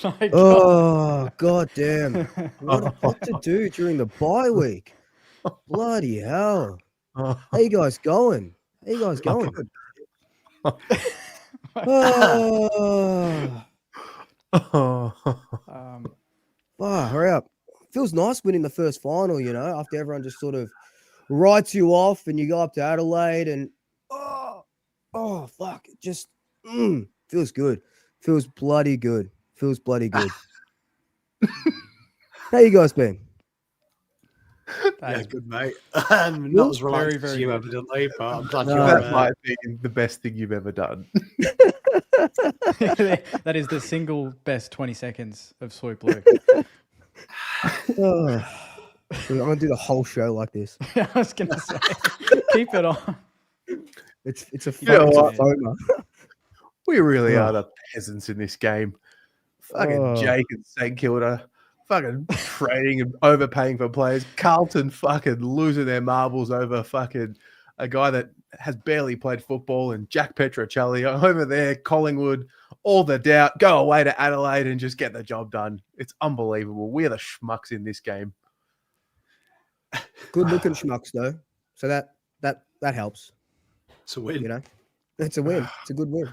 My God. Oh, god damn. What to do during the bye week? Bloody hell. How you guys going? How you guys going? Oh, hurry up. Feels nice winning the first final, you know, after everyone just sort of writes you off and you go up to Adelaide and fuck, it just feels good. Feels bloody good. Feels bloody good. How you guys been? Yeah, good, mate. Not as relaxed as you, evidently, but I'm glad you're That might be the best thing you've ever done. That is the single best 20 seconds of Swoop Luke. I'm gonna do the whole show like this. I was gonna say, keep it on. It's a You know what? FOMO. We really are the peasants in this game. Fucking Jake and St Kilda, fucking trading and overpaying for players. Carlton fucking losing their marbles over fucking a guy that has barely played football, and Jack Petrocelli over there, Collingwood, all the doubt, go away to Adelaide and just get the job done. It's unbelievable. We're the schmucks in this game. Good looking schmucks though, so that helps. It's a win. You know, it's a win. It's a good win.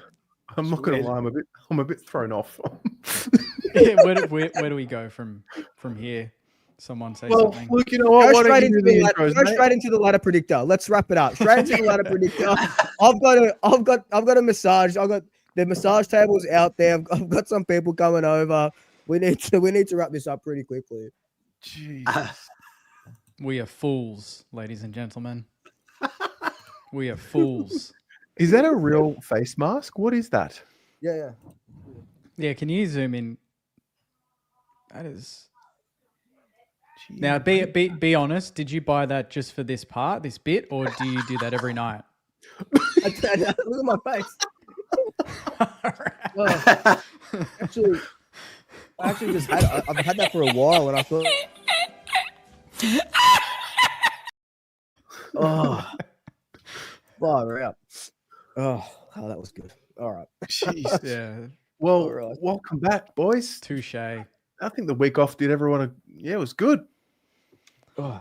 I'm not gonna lie, I'm a bit thrown off. Where do we go from here? Someone say something. Look, you know what? Go straight into the ladder predictor. Let's wrap it up. Straight into the ladder predictor. I've got a massage. I've got the massage tables out there. I've got some people coming over. We need to wrap this up pretty quickly. Jeez. We are fools, ladies and gentlemen. We are fools. Is that a real face mask? What is that? Yeah. Yeah, can you zoom in? That is. Jeez. Now, be honest. Did you buy that just for this bit, or do you do that every night? Look at my face. Actually, I've had that for a while, and I thought, far out. Oh, that was good. All right. Jeez. Yeah. Well, welcome back, boys. Touche. I think the week off did everyone. It was good. Oh,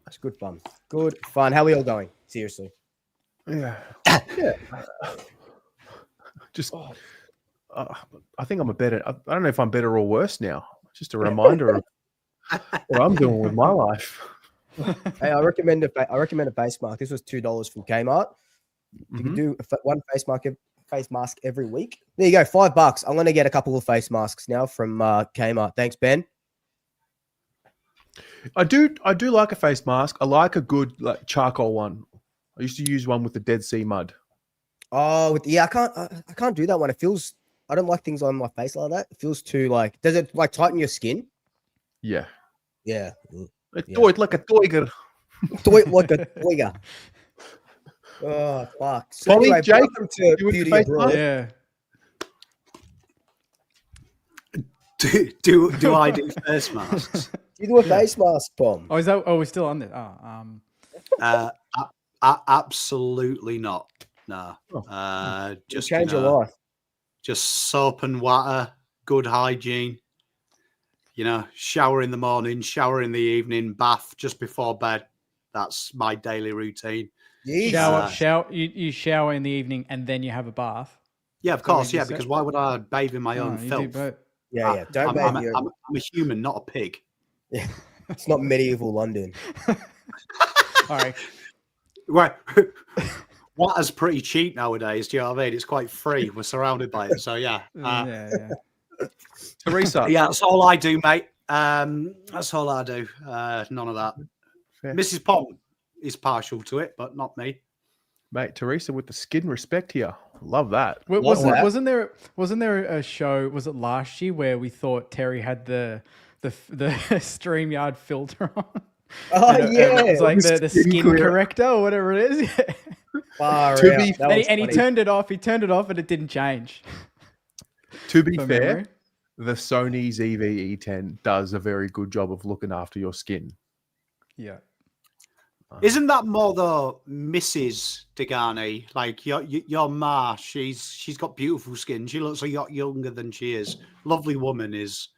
that's good fun. Good fun. How are we all going? Seriously. Yeah. Just, I think I'm a better. I don't know if I'm better or worse now. Just a reminder of what I'm doing with my life. Hey, I recommend a face mask. This was $2 from Kmart. You can do one face mask every week. There you go, $5. I'm gonna get a couple of face masks now from Kmart. Thanks, Ben. I do like a face mask. I like a good charcoal one. I used to use one with the Dead Sea mud. Oh, I can't do that one. It feels. I don't like things on my face like that. It feels too like. Does it like tighten your skin? Yeah. Yeah. Do it like a tiger. Do it like a tiger. Oh fuck! So Polly, anyway, Jake, welcome to Beauty Abroad. Yeah. Do I do face masks? You do a face mask, Tom. Oh, is that? Oh, we're still on this. Absolutely not. No. Just change your life. Just soap and water, good hygiene. You know, shower in the morning, shower in the evening, bath just before bed. That's my daily routine. Shower. You shower in the evening and then you have a bath. Yeah, of course. Yeah, because why would I bathe in my own filth? Yeah. Don't I'm bathe. I'm a human, not a pig. Yeah, it's not medieval London. All right. Right. Water's pretty cheap nowadays. Do you know what I mean? It's quite free. We're surrounded by it. So yeah. Yeah. Teresa. Yeah, that's all I do, mate. That's all I do. None of that. Fair. Mrs. Pom is partial to it, but not me. Mate, Teresa with the skin respect here. Love that. Wasn't there a show? Was it last year where we thought Terry had the StreamYard filter on? Oh yeah, it's like the skin corrector or whatever it is. And he turned it off. He turned it off, and it didn't change. To be fair, the Sony ZV-E10 does a very good job of looking after your skin. Yeah. Isn't that more though, Mrs. Degani? Like your ma, she's got beautiful skin. She looks a lot younger than she is. Lovely woman is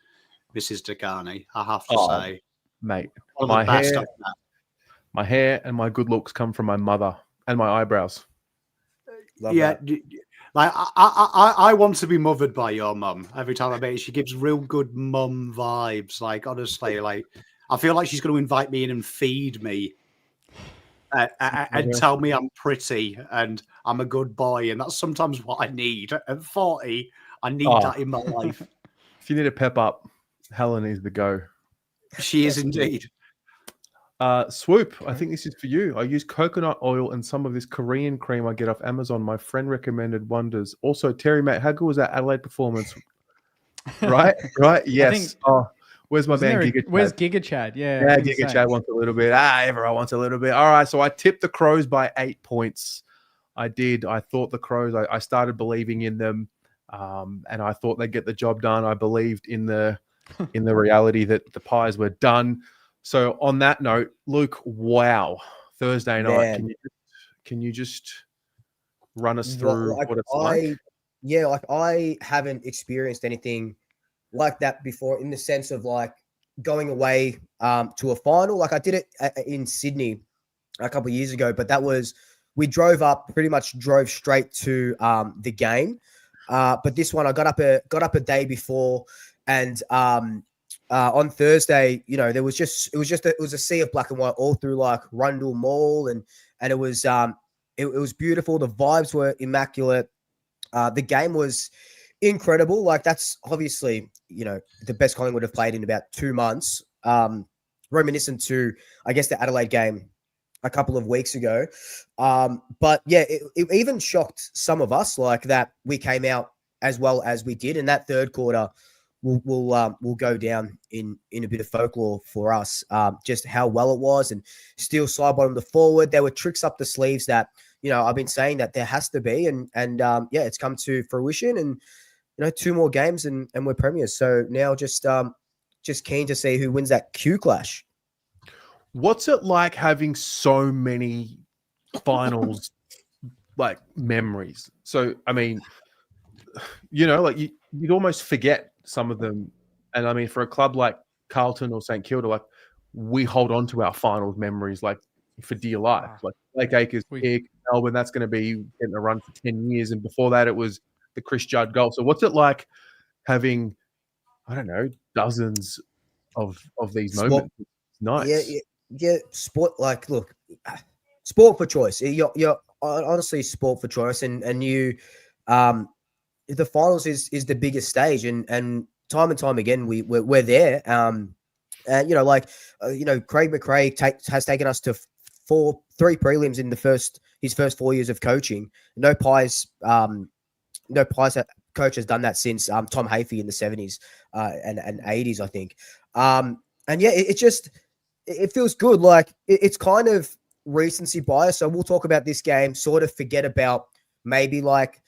Mrs. Degani, I have to Oh, say. mate, One of the best I've met. my hair and my good looks come from my mother and my eyebrows. Love Yeah, that. like I want to be mothered by your mum every time I meet her. She gives real good mum vibes. Like honestly, like I feel like she's going to invite me in and feed me and tell me I'm pretty and I'm a good boy, and that's sometimes what I need. At 40, I need that in my life. If you need a pep up, Helen is the go. She is indeed. Swoop, I think this is for you. I use coconut oil and some of this Korean cream I get off Amazon. My friend recommended wonders. Also, Terry, mate, how good was that Adelaide performance? Right? Yes. Where's my man Giga Chad? Where's Giga Chad? Yeah, Yeah, Giga Chad wants a little bit. Everyone wants a little bit. All right, so I tipped the Crows by 8 points. I did. I thought the Crows, I started believing in them, and I thought they'd get the job done. I believed in the reality that the Pies were done. So on that note, Luke, wow, Thursday night. Man. Can you just run us through what it's like? Yeah, like I haven't experienced anything like that before, in the sense of like going away to a final. Like I did it in Sydney a couple of years ago, but that was, we drove straight to the game. But this one, I got up a day before, and on Thursday, you know, it was a sea of black and white all through like Rundle Mall, and it was beautiful. The vibes were immaculate. The game was incredible. Like that's obviously, you know, the best Collingwood have played in about 2 months. Reminiscent to, I guess, the Adelaide game a couple of weeks ago. But yeah, it even shocked some of us, like that we came out as well as we did. And that third quarter will go down in a bit of folklore for us. Just how well it was, and still side bottom to forward. There were tricks up the sleeves that, you know, I've been saying that there has to be, and yeah, it's come to fruition. And you know, 2 more games and we're premiers. So now just keen to see who wins that Q clash. What's it like having so many finals like memories? So I mean, you know, like you'd almost forget some of them. And I mean, for a club like Carlton or St Kilda, like we hold on to our finals memories like for dear life. Like Blake Acres pick, Melbourne, that's going to be getting a run for 10 years. And before that, it was the Chris Judd goal. So what's it like having, I don't know, dozens of these moments? Nice. Yeah. Sport, like, look, sport for choice. You're honestly sport for choice, and you, the finals is the biggest stage, and time again we're there. And you know, like you know, Craig McRae has taken us to 3 prelims in his first 4 years of coaching. No Pies coach has done that since Tom Hafey in the 70s and 80s, I think. And yeah, it feels good. Like it's kind of recency bias. So we'll talk about this game, sort of forget about maybe like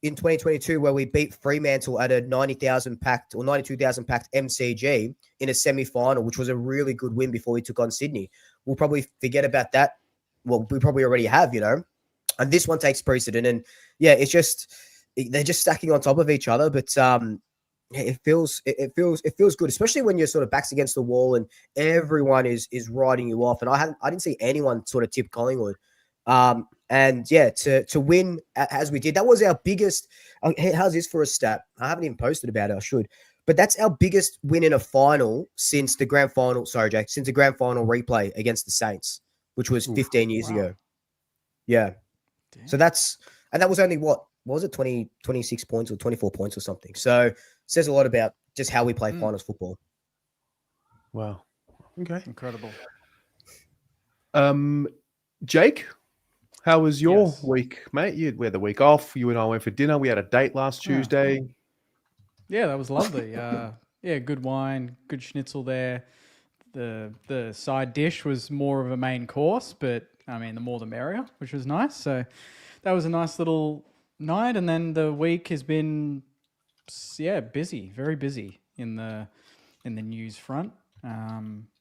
in 2022 where we beat Fremantle at a 90,000 packed or 92,000 packed MCG in a semi-final, which was a really good win before we took on Sydney. We'll probably forget about that. Well, we probably already have, you know, and this one takes precedent. And yeah, they're just stacking on top of each other. But it feels good, especially when you're sort of backs against the wall and everyone is writing you off. And I didn't see anyone sort of tip Collingwood. And yeah, to win as we did, that was our biggest. How's this for a stat? I haven't even posted about it. I should, but that's our biggest win in a final since the grand final. Sorry, Jake, since the grand final replay against the Saints, which was 15 years ago. Yeah. Damn. So that was only what was it, 26 points or 24 points or something. So it says a lot about just how we play finals football. Wow. Okay. Incredible. Jake, how was your week, mate? We had the week off. You and I went for dinner. We had a date last Tuesday. Yeah, that was lovely. Yeah, good wine, good schnitzel there. The side dish was more of a main course, but I mean, the more the merrier, which was nice. So that was a nice little night. And then the week has been, busy, very busy in the news front.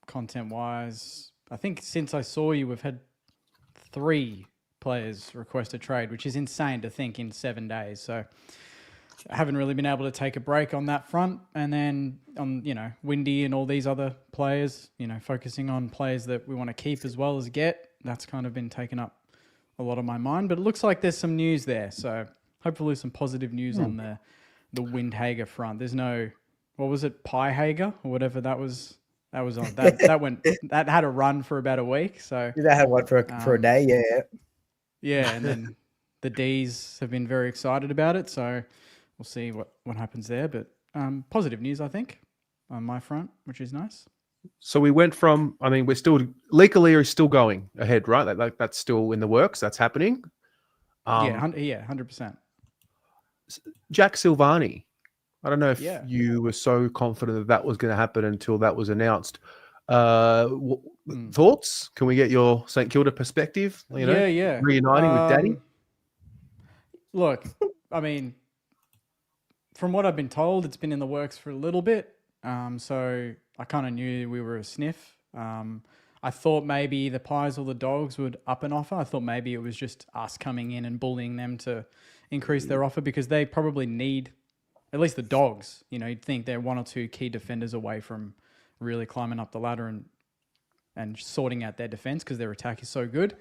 Content wise, I think since I saw you, we've had 3 players request a trade, which is insane to think in 7 days. So I haven't really been able to take a break on that front. And then on, Windy and all these other players, focusing on players that we want to keep as well as get. That's kind of been taking up a lot of my mind. But it looks like there's some news there. So hopefully some positive news on the Windhager front. There's no, what was it, Piehager or whatever that was. That was on that had a run for about a week. So That had one for a day, yeah. Yeah, and then the D's have been very excited about it. So we'll see what happens there. But positive news, I think, on my front, which is nice. So we went from, we're still, Leakalea is still going ahead, right? That's still in the works. That's happening. 100%. Jack Silvani. I don't know if you were so confident that was going to happen until that was announced. Thoughts? Can we get your St Kilda perspective? Reuniting with Daddy? Look, from what I've been told, it's been in the works for a little bit. So I kind of knew we were a sniff. I thought maybe the Pies or the Dogs would up an offer. I thought maybe it was just us coming in and bullying them to increase their offer because they probably need, at least the Dogs, you'd think they're 1 or 2 key defenders away from really climbing up the ladder and sorting out their defense because their attack is so good.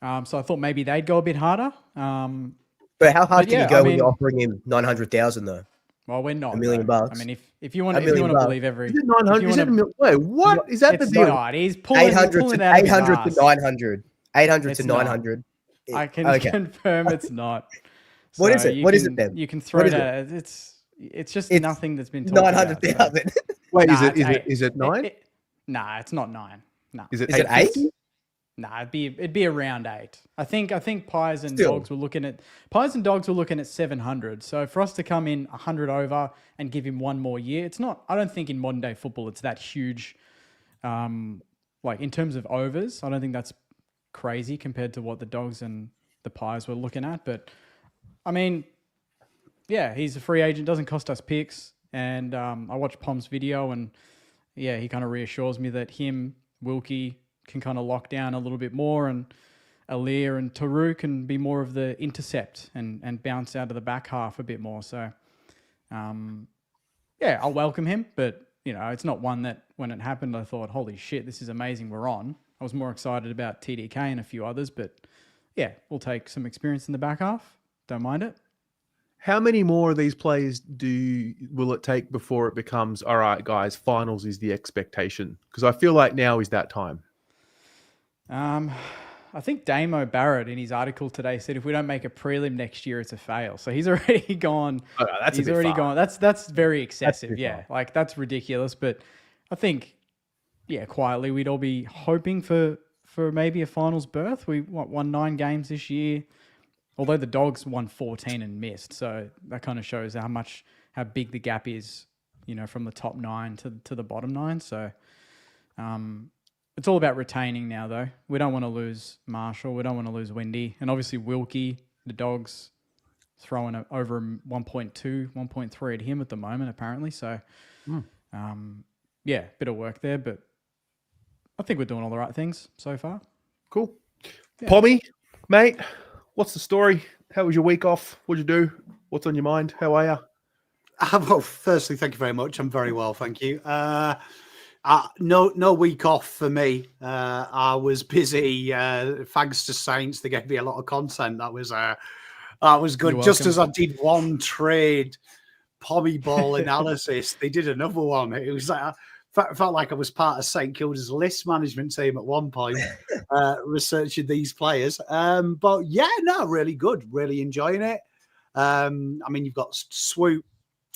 So I thought maybe they'd go a bit harder. But how hard can you go when you're offering him 900,000 though? Well, we're not $1 million bucks. If you want to believe every, is it 900? Is it wait, what is that? It's the deal? Not. He's pulling 800 out 800 of his to ass. 900. 800 It's to not. 900. I can confirm it's not. What is it? What is it then? You can throw it at it's just nothing that's been talked 900,000. about. Wait, Nah, is it 9? Nah, it's not 9. Nah. Is it 8? Nah, it'd be around 8. I think Pies and Still. Dogs were looking at 700. So for us to come in 100 over and give him one more year, it's not. I don't think in modern day football it's that huge. Like in terms of overs, I don't think that's crazy compared to what the Dogs and the Pies were looking at. But he's a free agent, doesn't cost us picks. And I watched Pom's video, and he kind of reassures me that him, Wilkie, can kind of lock down a little bit more, and Aaliyah and Taru can be more of the intercept and bounce out of the back half a bit more. So, I'll welcome him, but it's not one that when it happened, I thought, holy shit, this is amazing. We're on. I was more excited about TDK and a few others, but we'll take some experience in the back half. Don't mind it. How many more of these plays will it take before it becomes, all right, guys, finals is the expectation? Because I feel like now is that time. I think Damo Barrett in his article today said if we don't make a prelim next year, it's a fail. So he's already gone. Oh, no, that's he's already gone. That's very excessive. That's ridiculous. But I think, quietly we'd all be hoping for maybe a finals berth. We won 9 games this year, although the Dogs won 14 and missed. So that kind of shows how big the gap is, from the top 9 to the bottom 9. So, it's all about retaining now, though. We don't want to lose Marshall. We don't want to lose Windy. And obviously Wilkie, the Dogs, throwing over 1.2, 1.3 at him at the moment, apparently. So, bit of work there. But I think we're doing all the right things so far. Cool. Yeah. Pommy, mate, what's the story? How was your week off? What'd you do? What's on your mind? How are you? Well, firstly, thank you very much. I'm very well, thank you. No week off for me. I was busy. Thanks to Saints, they gave me a lot of content. That was good. Just as I did one trade, Pommy ball analysis, they did another one. It was like I felt like I was part of St Kilda's list management team at one point, researching these players. But really good. Really enjoying it. You've got Swoop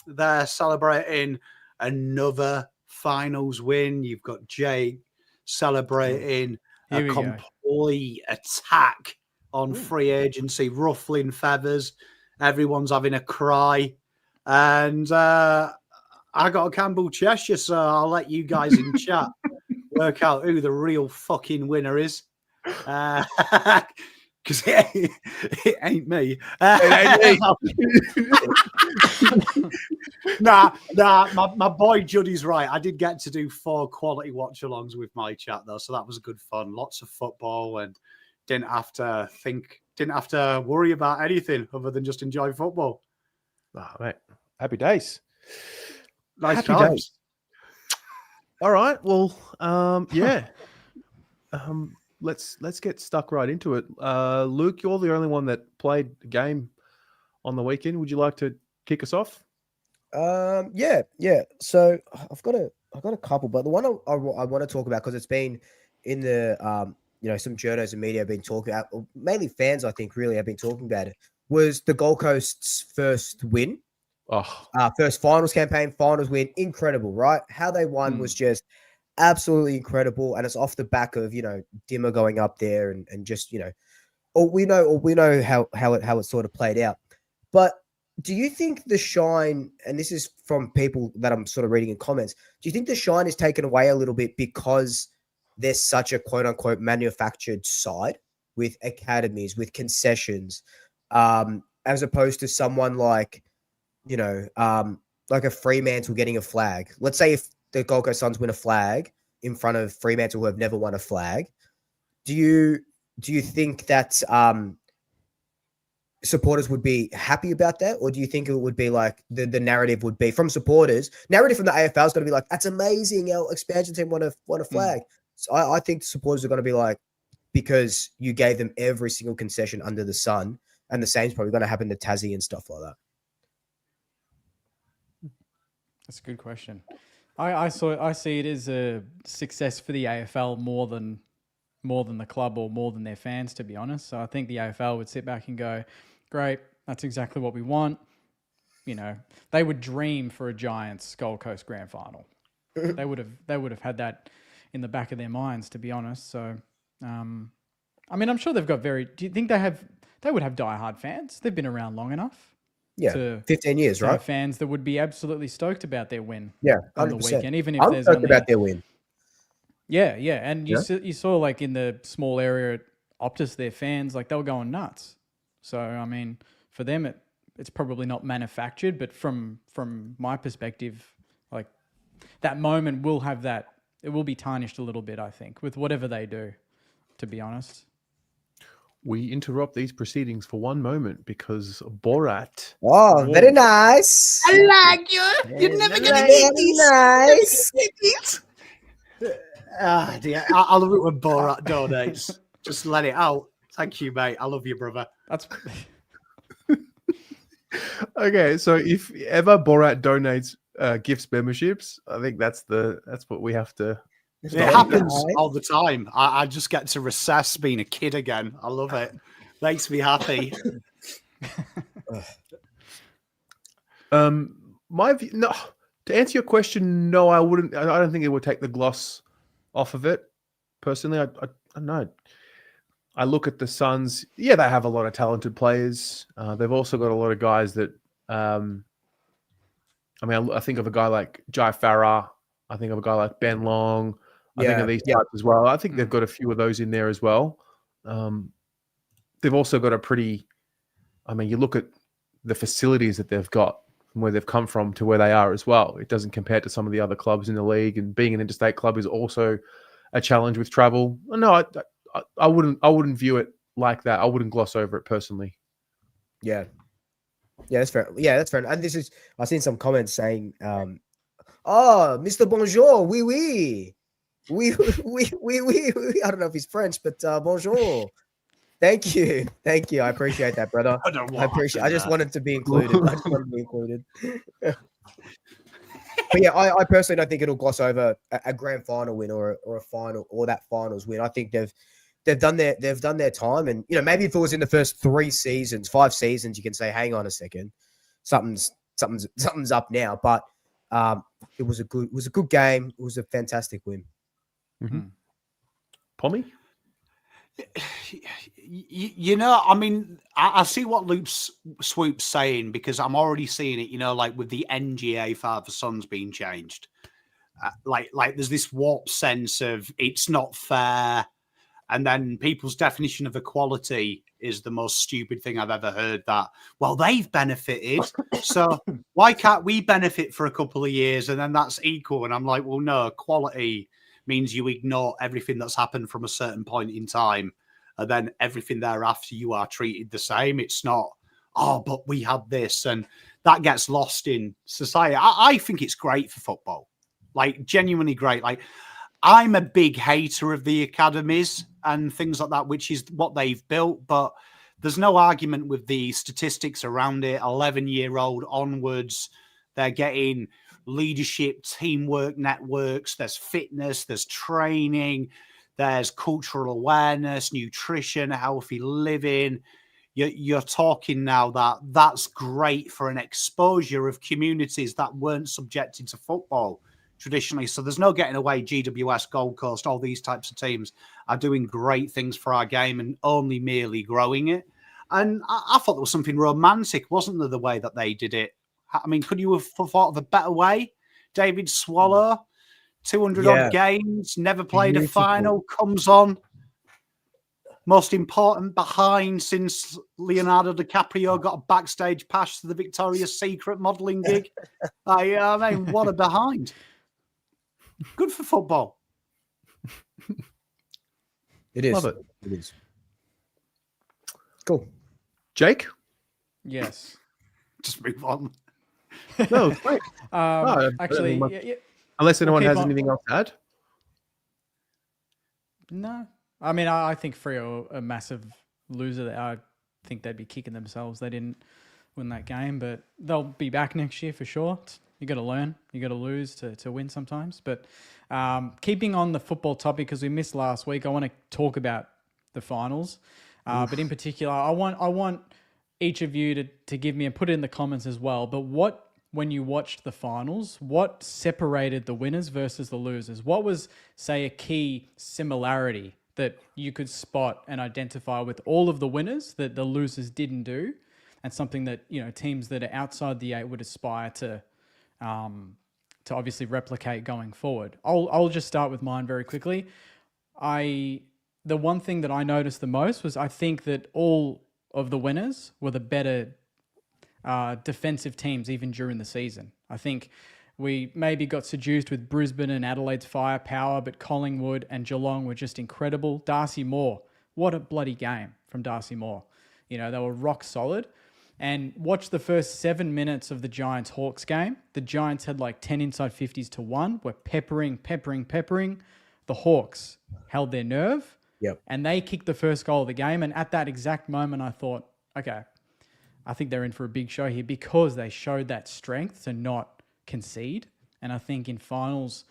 there celebrating another finals win. You've got Jake celebrating a complete attack on free agency, ruffling feathers. Everyone's having a cry. And I got a Campbell Cheshire, so I'll let you guys in chat work out who the real fucking winner is. because it ain't me. Nah, my boy Juddy's right. I did get to do 4 quality watch-alongs with my chat though, so that was good fun. Lots of football, and didn't have to worry about anything other than just enjoy football. Oh, mate. Happy days. Nice Happy times. days. All right. Well, yeah. Let's get stuck right into it. Luke, you're the only one that played the game on the weekend. Would you like to kick us off? Yeah. So I've got a couple, but the one I want to talk about, because it's been in the some journals and media have been talking about, or mainly fans I think really have been talking about it, was the Gold Coast's first win. First finals campaign, finals win, incredible, right? How they won was just absolutely incredible, and it's off the back of Dimmer going up there and just we know how it sort of played out. But do you think the shine, and this is from people that I'm sort of reading in comments, do you think the shine is taken away a little bit because there's such a quote unquote manufactured side with academies, with concessions, as opposed to someone like like a Fremantle getting a flag? Let's say if the Gold Coast Suns win a flag in front of Fremantle who have never won a flag, do you think that supporters would be happy about that? Or do you think it would be like the narrative would be from supporters? Narrative from the AFL is going to be like, that's amazing, our expansion team won a flag. So I think supporters are going to be like, because you gave them every single concession under the sun, and the same's probably going to happen to Tassie and stuff like that. That's a good question. I see it as a success for the AFL more than the club or more than their fans, to be honest. So I think the AFL would sit back and go, great, that's exactly what we want. They would dream for a Giants Gold Coast grand final. They would have had that in the back of their minds, to be honest. So, I'm sure they've got do you think they would have diehard fans? They've been around long enough. Yeah, 15 years, right? Fans that would be absolutely stoked about their win. Yeah, 100%. On the weekend, even if I'm there's stoked about their win. Yeah, and you saw like in the small area at Optus, their fans, like, they were going nuts. So for them, it's probably not manufactured, but from my perspective, like, that moment will have that. It will be tarnished a little bit, I think, with whatever they do. To be honest. We interrupt these proceedings for one moment because Borat. Oh, very nice. I like you. You're never gonna get these. Nice. Dear. I love it when Borat donates. Just let it out. Thank you, mate. I love you, brother. That's okay. So if ever Borat donates gifts memberships, I think that's what we have to. It happens all the time. I just get to recess being a kid again. I love it. Makes me happy. My view, no. To answer your question, no, I wouldn't. I don't think it would take the gloss off of it. Personally, I don't know. I look at the Suns. Yeah, they have a lot of talented players. They've also got a lot of guys that. I think of a guy like Jai Farah. I think of a guy like Ben Long. I think of these types as well. I think they've got a few of those in there as well. They've also got a pretty. You look at the facilities that they've got from where they've come from to where they are as well. It doesn't compare to some of the other clubs in the league, and being an interstate club is also a challenge with travel. No, I wouldn't view it like that. I wouldn't gloss over it personally. Yeah, that's fair. Yeah, that's fair. And I've seen some comments saying, "Oh, Mr. Bonjour, oui, oui, oui, oui, oui, oui, oui." I don't know if he's French, but bonjour. Thank you. I appreciate that, brother. I just wanted to be included. But yeah, I personally don't think it'll gloss over a grand final win or a final or that finals win. I think they've done their time, and maybe if it was in the first 5 seasons, you can say, hang on a second, something's up now. But it was a good game. It was a fantastic win. Mm-hmm. Pommy? I see what Swoop's saying, because I'm already seeing it, like with the NGA Father Sons being changed. Like there's this warped sense of it's not fair. And then people's definition of equality is the most stupid thing I've ever heard. That, well, they've benefited, so why can't we benefit for a couple of years and then that's equal? And I'm like, well, no, equality means you ignore everything that's happened from a certain point in time, and then everything thereafter you are treated the same. It's not, oh, but we had this, and that gets lost in society. I think it's great for football, like genuinely great. Like, I'm a big hater of the academies and things like that, which is what they've built, but there's no argument with the statistics around it. 11-year-old onwards, they're getting leadership, teamwork networks, there's fitness, there's training, there's cultural awareness, nutrition, healthy living. You're talking now that's great for an exposure of communities that weren't subjected to football traditionally. So there's no getting away. GWS, Gold Coast, all these types of teams are doing great things for our game and only merely growing it. And I thought there was something romantic, wasn't there, the way that they did it? I mean, could you have thought of a better way? David Swallow, 200 odd games, never played a final, comes on. Most important behind since Leonardo DiCaprio got a backstage pass to the Victoria's Secret modelling gig. I mean, what a behind. Good for football. It is. Love it. It is. Cool. Jake? Yes. Just move on. No, it's great. Actually, unless anyone keep has on. anything else to add. No. I mean, I think Freo are a massive loser. I think they'd be kicking themselves. They didn't win that game, but they'll be back next year for sure. You got to learn. You got to lose to win sometimes. But keeping on the football topic, because we missed last week, I want to talk about the finals. But in particular, I want each of you to give me, and put it in the comments as well, but when you watched the finals, what separated the winners versus the losers? What was, say, a key similarity that you could spot and identify with all of the winners that the losers didn't do, and something that, you know, teams that are outside the 8 would aspire to obviously replicate going forward? I'll just start with mine very quickly. The one thing that I noticed the most was, I think that all of the winners were the better defensive teams even during the season. I think we maybe got seduced with Brisbane and Adelaide's firepower, but Collingwood and Geelong were just incredible. Darcy Moore, what a bloody game from Darcy Moore. You know, they were rock solid. And watch the first 7 minutes of the Giants-Hawks game. The Giants had like 10 inside 50s to 1. Were peppering. The Hawks held their nerve. Yep. And they kicked the first goal of the game. And at that exact moment, I thought, okay, I think they're in for a big show here, because they showed that strength to not concede. And I think in finals,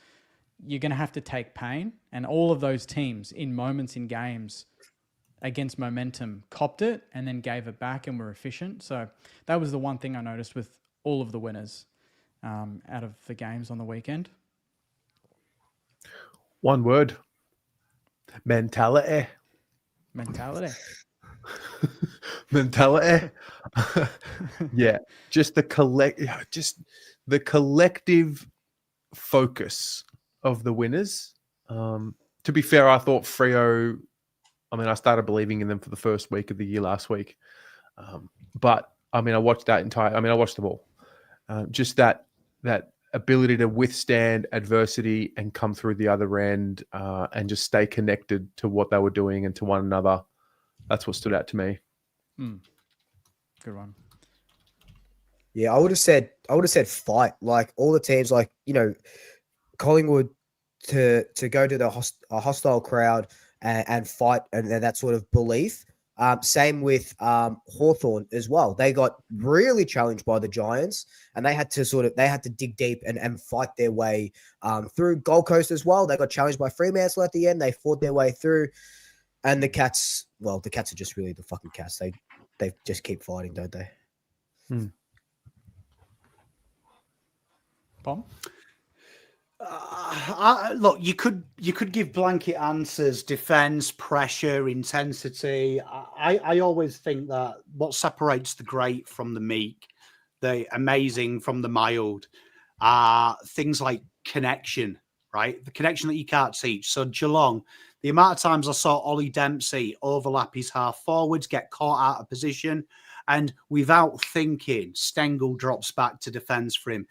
you're going to have to take pain. And all of those teams in moments in games against momentum copped it and then gave it back and were efficient. So that was the one thing I noticed with all of the winners out of the games on the weekend. One word. Mentality. Mentality. Yeah, just the collective focus of the winners. To be fair, I thought Freo, I mean, I started believing in them for the first week of the year last week. But I mean, I watched them all. Just that ability to withstand adversity and come through the other end, and just stay connected to what they were doing and to one another. That's what stood out to me. Good one. Yeah, I would have said fight. Like all the teams, like, you know, Collingwood to go to a hostile crowd and fight, and that sort of belief. Same with Hawthorn as well. They got really challenged by the Giants, and they had to dig deep and fight their way through. Gold Coast as well. They got challenged by Fremantle at the end. They fought their way through. And the Cats, well, the Cats are just really the fucking Cats. They just keep fighting, don't they? Pom? Look, you could give blanket answers: defense, pressure, intensity. I always think that what separates the great from the meek, the amazing from the mild, are things like connection, right? The connection that you can't teach. So Geelong, The amount of times I saw Ollie Dempsey overlap his half forwards, get caught out of position, and without thinking, Stengel drops back to defence for him.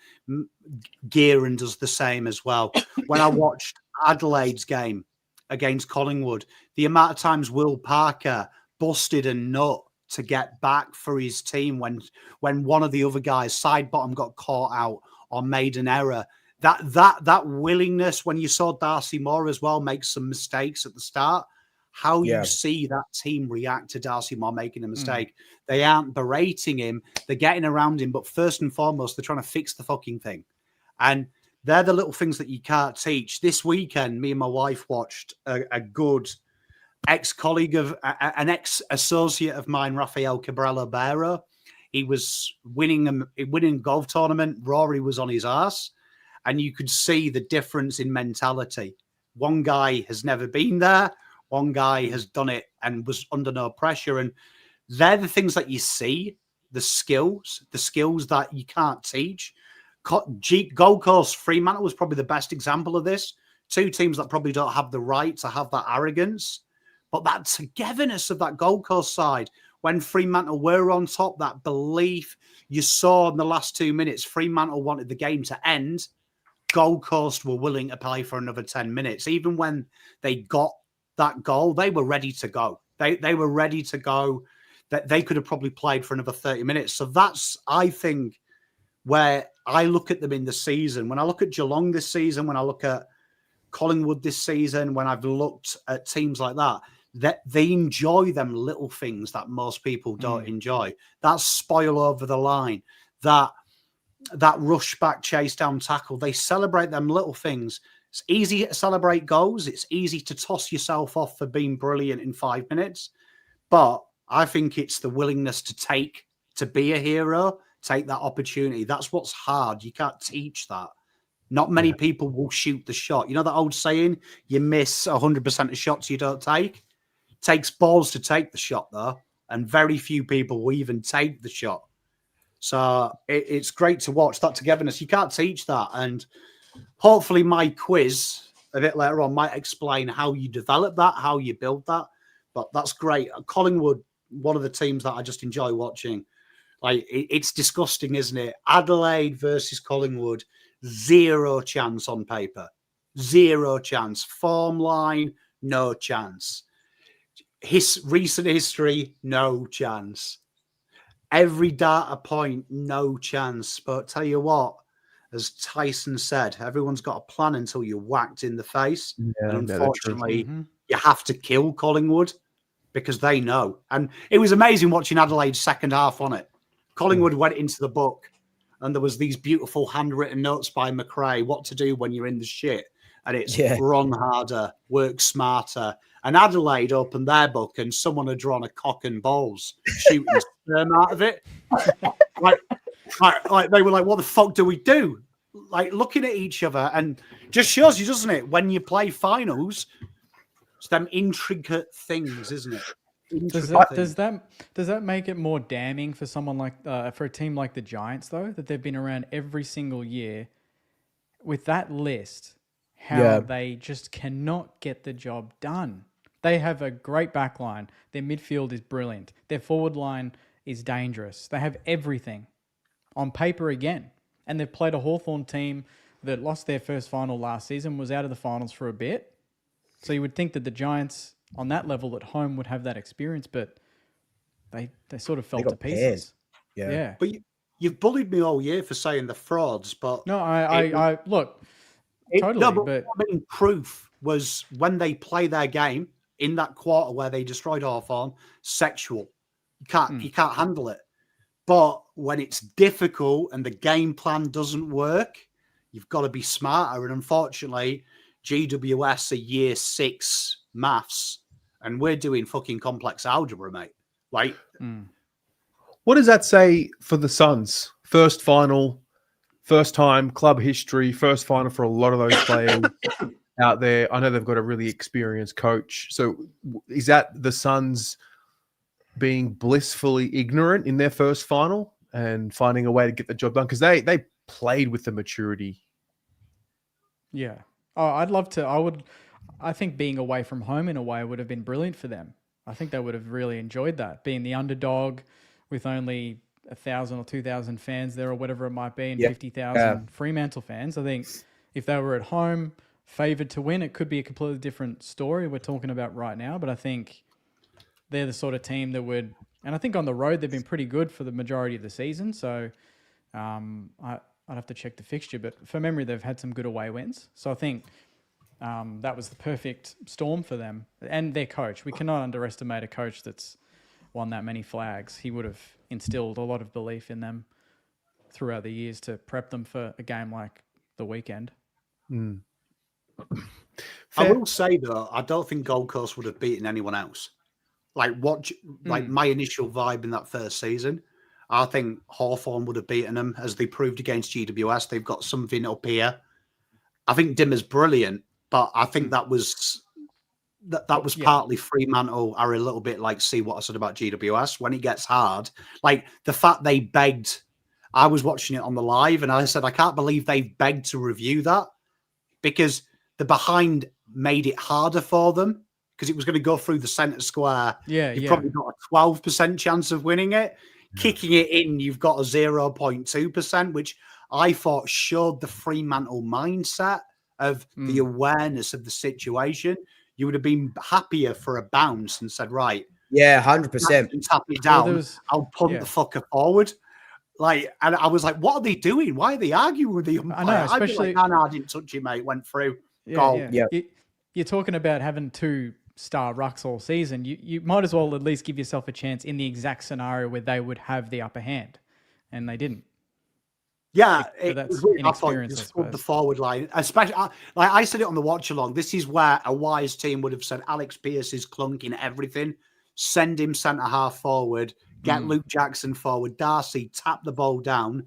Gearan does the same as well. When I watched Adelaide's game against Collingwood, the amount of times Will Parker busted a nut to get back for his team when one of the other guys, side bottom, got caught out or made an error. That willingness, when you saw Darcy Moore as well make some mistakes at the start, how you see that team react to Darcy Moore making a mistake. They aren't berating him, they're getting around him, but first and foremost, they're trying to fix the fucking thing. And they're the little things that you can't teach. This weekend, me and my wife watched a good ex-colleague of an ex-associate of mine, Rafael Cabrera-Bero. He was winning a golf tournament. Rory was on his arse. And you could see the difference in mentality. One guy has never been there. One guy has done it and was under no pressure. And they're the things that you see, the skills that you can't teach. Gold Coast Fremantle was probably the best example of this. Two teams that probably don't have the right to have that arrogance. But that togetherness of that Gold Coast side, when Fremantle were on top, that belief you saw in the last 2 minutes, Fremantle wanted the game to end. Gold Coast were willing to play for another 10 minutes. Even when they got that goal, they were ready to go. They were ready to go. That they could have probably played for another 30 minutes. So that's, I think, where I look at them in the season. When I look at Geelong this season, when I look at Collingwood this season, when I've looked at teams like that they enjoy them little things that most people don't enjoy. That spoil over the line, that rush back, chase down tackle. They celebrate them little things. It's easy to celebrate goals. It's easy to toss yourself off for being brilliant in 5 minutes. But I think it's the willingness to be a hero, take that opportunity. That's what's hard. You can't teach that. Not many people will shoot the shot. You know that old saying, you miss 100% of shots you don't take? It takes balls to take the shot, though. And very few people will even take the shot. So it's great to watch that togetherness. You can't teach that. And hopefully my quiz a bit later on might explain how you develop that, how you build that. But that's great. Collingwood, one of the teams that I just enjoy watching. Like, it's disgusting, isn't it? Adelaide versus Collingwood, 0 chance on paper. 0 chance. Form line, no chance. Recent history, no chance. Every data point, no chance. But tell you what, as Tyson said, everyone's got a plan until you're whacked in the face. Yeah, and unfortunately, you have to kill Collingwood because they know. And it was amazing watching Adelaide's second half on it. Collingwood went into the book and there was these beautiful handwritten notes by McRae, what to do when you're in the shit. And it's run harder, work smarter. And Adelaide opened their book and someone had drawn a cock and balls shooting sperm out of it. like they were like, what the fuck do we do? Like, looking at each other, and just shows you, doesn't it? When you play finals, it's them intricate things, isn't it? Does that make it more damning for someone like for a team like the Giants, though, that they've been around every single year with that list? How they just cannot get the job done. They have a great back line. Their midfield is brilliant. Their forward line is dangerous. They have everything on paper again. And they've played a Hawthorn team that lost their first final last season, was out of the finals for a bit. So you would think that the Giants on that level at home would have that experience, but they sort of fell to pieces. Yeah. But you've bullied me all year for saying the frauds, but... No, I look... Totally, no, but I mean, proof was when they play their game in that quarter where they destroyed Hawthorn, sexual. You can't handle it. But when it's difficult and the game plan doesn't work, you've got to be smarter. And unfortunately, GWS are year 6 maths, and we're doing fucking complex algebra, mate. Like, what does that say for the Suns? First final. First time, club history, first final for a lot of those players out there. I know they've got a really experienced coach. So is that the Suns being blissfully ignorant in their first final and finding a way to get the job done? Because they played with the maturity. Yeah. Oh, I'd love to. I think being away from home in a way would have been brilliant for them. I think they would have really enjoyed that, being the underdog with only 1,000 or 2,000 fans there or whatever it might be, and Yeah. 50,000 Fremantle fans. I think if they were at home, favoured to win, it could be a completely different story we're talking about right now. But I think they're the sort of team that would, and I think on the road they've been pretty good for the majority of the season. So I'd have to check the fixture, but from memory they've had some good away wins. So I think that was the perfect storm for them and their coach. We cannot underestimate a coach that's won that many flags. He would have instilled a lot of belief in them throughout the years to prep them for a game like the weekend. I will say though, I don't think Gold Coast would have beaten anyone else. Like my initial vibe in that first season, I think Hawthorn would have beaten them as they proved against GWS. They've got something up here. I think Dimmer's brilliant, but I think that was partly Fremantle are a little bit like, see what I said about GWS. When it gets hard, like the fact they begged, I was watching it on the live and I said, I can't believe they've begged to review that because the behind made it harder for them because it was going to go through the centre square. You've probably got a 12% chance of winning it. Kicking it in, you've got a 0.2%, which I thought showed the Fremantle mindset of the awareness of the situation. You would have been happier for a bounce and said, right, 100%. Tap me down. I'll punt the fucker forward. Like, and I was like, what are they doing? Why are they arguing with the umpire? I know, especially... I'd be like, no, I didn't touch it, mate. Went through. Goal. Yeah. You're talking about having 2-star rucks all season. You might as well at least give yourself a chance in the exact scenario where they would have the upper hand, and they didn't. Yeah, that's I thought you scored the forward line. Especially, like I said it on the watch along. This is where a wise team would have said, Alex Pearce is clunking everything. Send him centre half forward. Get Luke Jackson forward. Darcy, tap the ball down.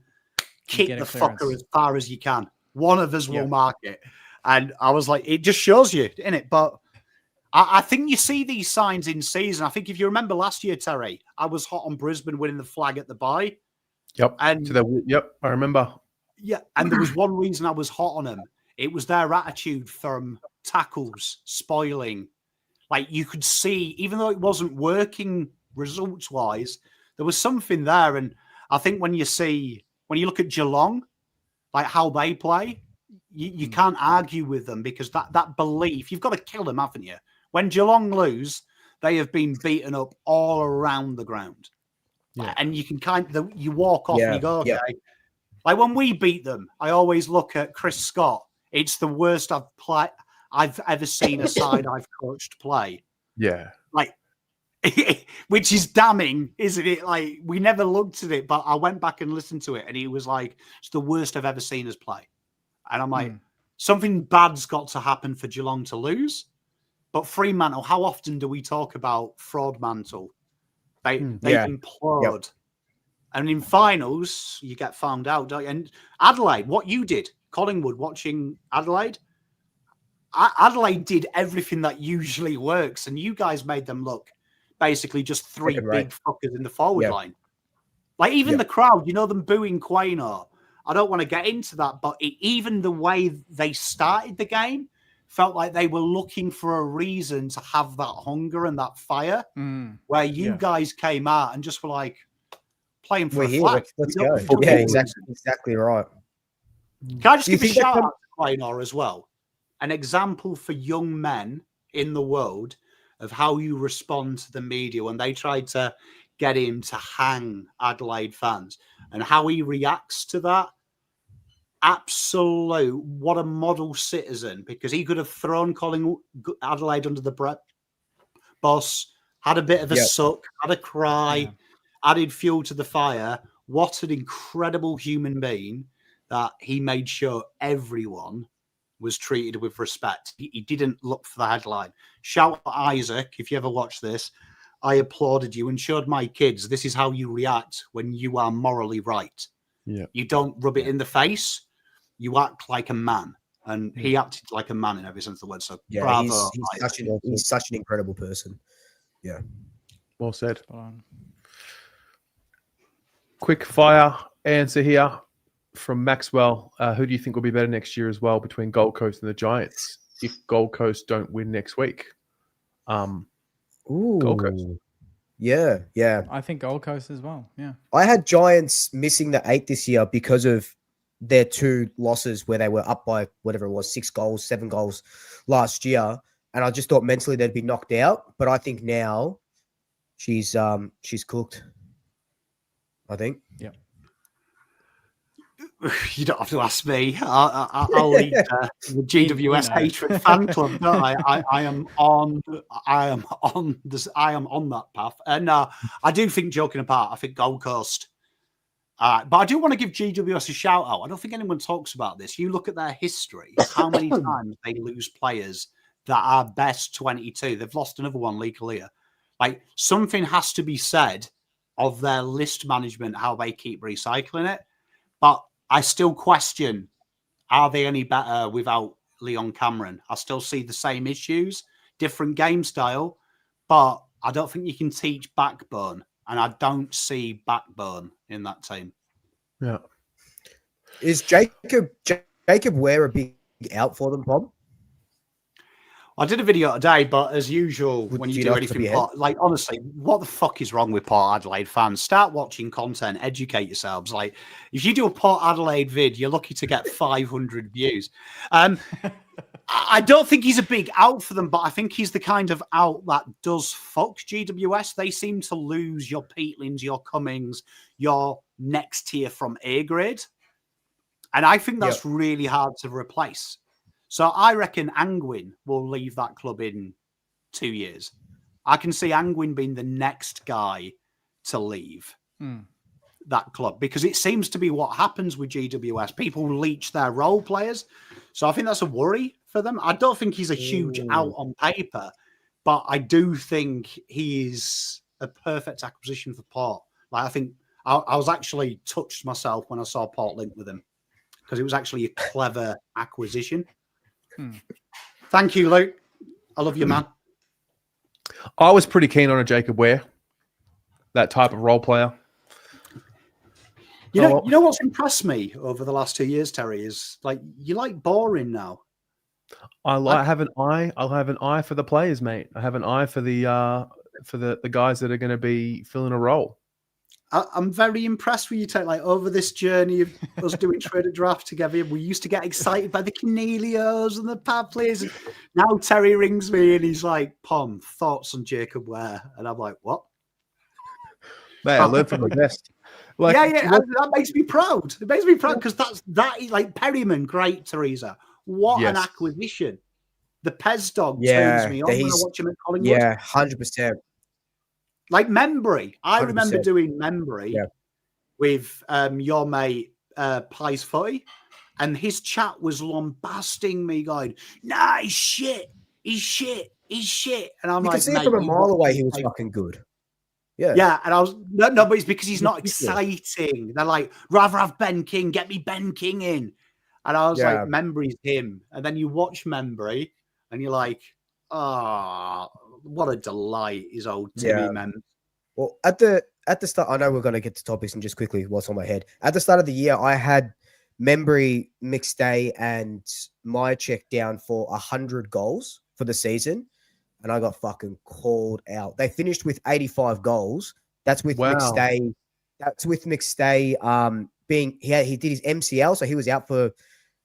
Kick the fucker as far as you can. One of us will mark it. And I was like, it just shows you, innit? But I think you see these signs in season. I think if you remember last year, Terry, I was hot on Brisbane winning the flag at the bye. Yep. And I remember. Yeah, and there was one reason I was hot on them. It was their attitude from tackles, spoiling. Like you could see, even though it wasn't working results-wise, there was something there. And I think when you look at Geelong, like how they play, you can't argue with them because that belief, you've got to kill them, haven't you? When Geelong lose, they have been beaten up all around the ground. Yeah. And you can you walk off and you go, okay. Like when we beat them, I always look at Chris Scott. It's the worst I've ever seen a side I've coached play. Yeah. Like, which is damning, isn't it? Like, we never looked at it, but I went back and listened to it, and he was like, it's the worst I've ever seen us play. And I'm like, something bad's got to happen for Geelong to lose. But Fremantle, how often do we talk about Fraudmantle? They implode. Yep. And in finals, you get found out, don't you? And Adelaide, what you did, Collingwood, watching Adelaide, Adelaide did everything that usually works, and you guys made them look basically just three big fuckers in the forward line. Like, even the crowd, you know, them booing Quaynor. I don't want to get into that, but even the way they started the game felt like they were looking for a reason to have that hunger and that fire, where you guys came out and just were like, playing for a flag. Let's go. Yeah, exactly right. Can I just give a shout out to Quaynor as well? An example for young men in the world of how you respond to the media when they tried to get him to hang Adelaide fans and how he reacts to that. Absolute, what a model citizen, because he could have thrown Adelaide under the bus, had a bit of a suck, had a cry, added fuel to the fire. What an incredible human being that he made sure everyone was treated with respect. He didn't look for the headline. Shout out Isaac, if you ever watch this, I applauded you and showed my kids this is how you react when you are morally right. Yeah. You don't rub it in the face. You act like a man. And he acted like a man in every sense of the word. So bravo. He's such an incredible person. Yeah. Well said. Quick fire answer here from Maxwell. Who do you think will be better next year as well between Gold Coast and the Giants? if Gold Coast don't win next week. Gold Coast. Ooh. Yeah. I think Gold Coast as well. Yeah. I had Giants missing the 8 this year because of their 2 losses where they were up by whatever it was, 6 goals, 7 goals last year. And I just thought mentally they'd be knocked out. But I think now she's cooked. I think. Yeah. You don't have to ask me. I'll lead the GWS hatred fan club. No, I am on that path. And no, I do think, joking apart, I think Gold Coast. But I do want to give GWS a shout out. I don't think anyone talks about this. You look at their history, how many times they lose players that are best 22. They've lost another one, Lee Kalia. Like, something has to be said of their list management, how they keep recycling it. But I still question, are they any better without Leon Cameron? I still see the same issues, different game style, but I don't think you can teach backbone, and I don't see backbone in that team. Yeah. Is Jacob Ware a big out for them, Bob? I did a video today, but as usual, when you do anything, like, honestly, what the fuck is wrong with Port Adelaide fans? Start watching content, educate yourselves. Like, if you do a Port Adelaide vid, you're lucky to get 500 views. I don't think he's a big out for them, but I think he's the kind of out that does fuck GWS. They seem to lose your Peatlings, your Cummings, your next tier from A grade. And I think that's really hard to replace. So I reckon Angwin will leave that club in 2 years. I can see Angwin being the next guy to leave that club, because it seems to be what happens with GWS. People leech their role players. So I think that's a worry for them. I don't think he's a huge out on paper, but I do think he's a perfect acquisition for Port. Like, I think I was actually touched myself when I saw Port link with him, because it was actually a clever acquisition. Thank you, Luke. I love you, man. I was pretty keen on a Jacob Ware, that type of role player. You know what's impressed me over the last 2 years, Terry, is like, you like boring now. I have an eye. I'll have an eye for the players, mate. I have an eye for the guys that are going to be filling a role. I'm very impressed with you, Terry. Like, over this journey of us doing Trader Draft together, we used to get excited by the Cornelios and the pad players. And now Terry rings me and he's like, "Pom, thoughts on Jacob Ware?" And I'm like, "What?" Mate, I learned from the best. Like, that makes me proud. It makes me proud, because that like Perryman, great, Teresa. What an acquisition! The Pez dog turns me on when I watch him at Collingwood. Yeah, 100%. Like Membry. I 100%. Remember doing Membry with your mate Pies Footy, and his chat was lambasting me, going, "Nah, he's shit. He's shit. He's shit." And I'm you like, can see from a mile away he was fucking good. Yeah, and I was no, but it's because he's not exciting. They're like, rather have Ben King, get me Ben King in. And I was like, Membry's him. And then you watch Membry and you're like, oh, what a delight is old Timmy Mem. Well, at the start, I know we're going to get to topics and just quickly what's on my head. At the start of the year, I had Membry, McStay, and Myercheck down for 100 goals for the season, and I got fucking called out. They finished with 85 goals. That's with McStay. That's with McStay being he did his MCL, so he was out for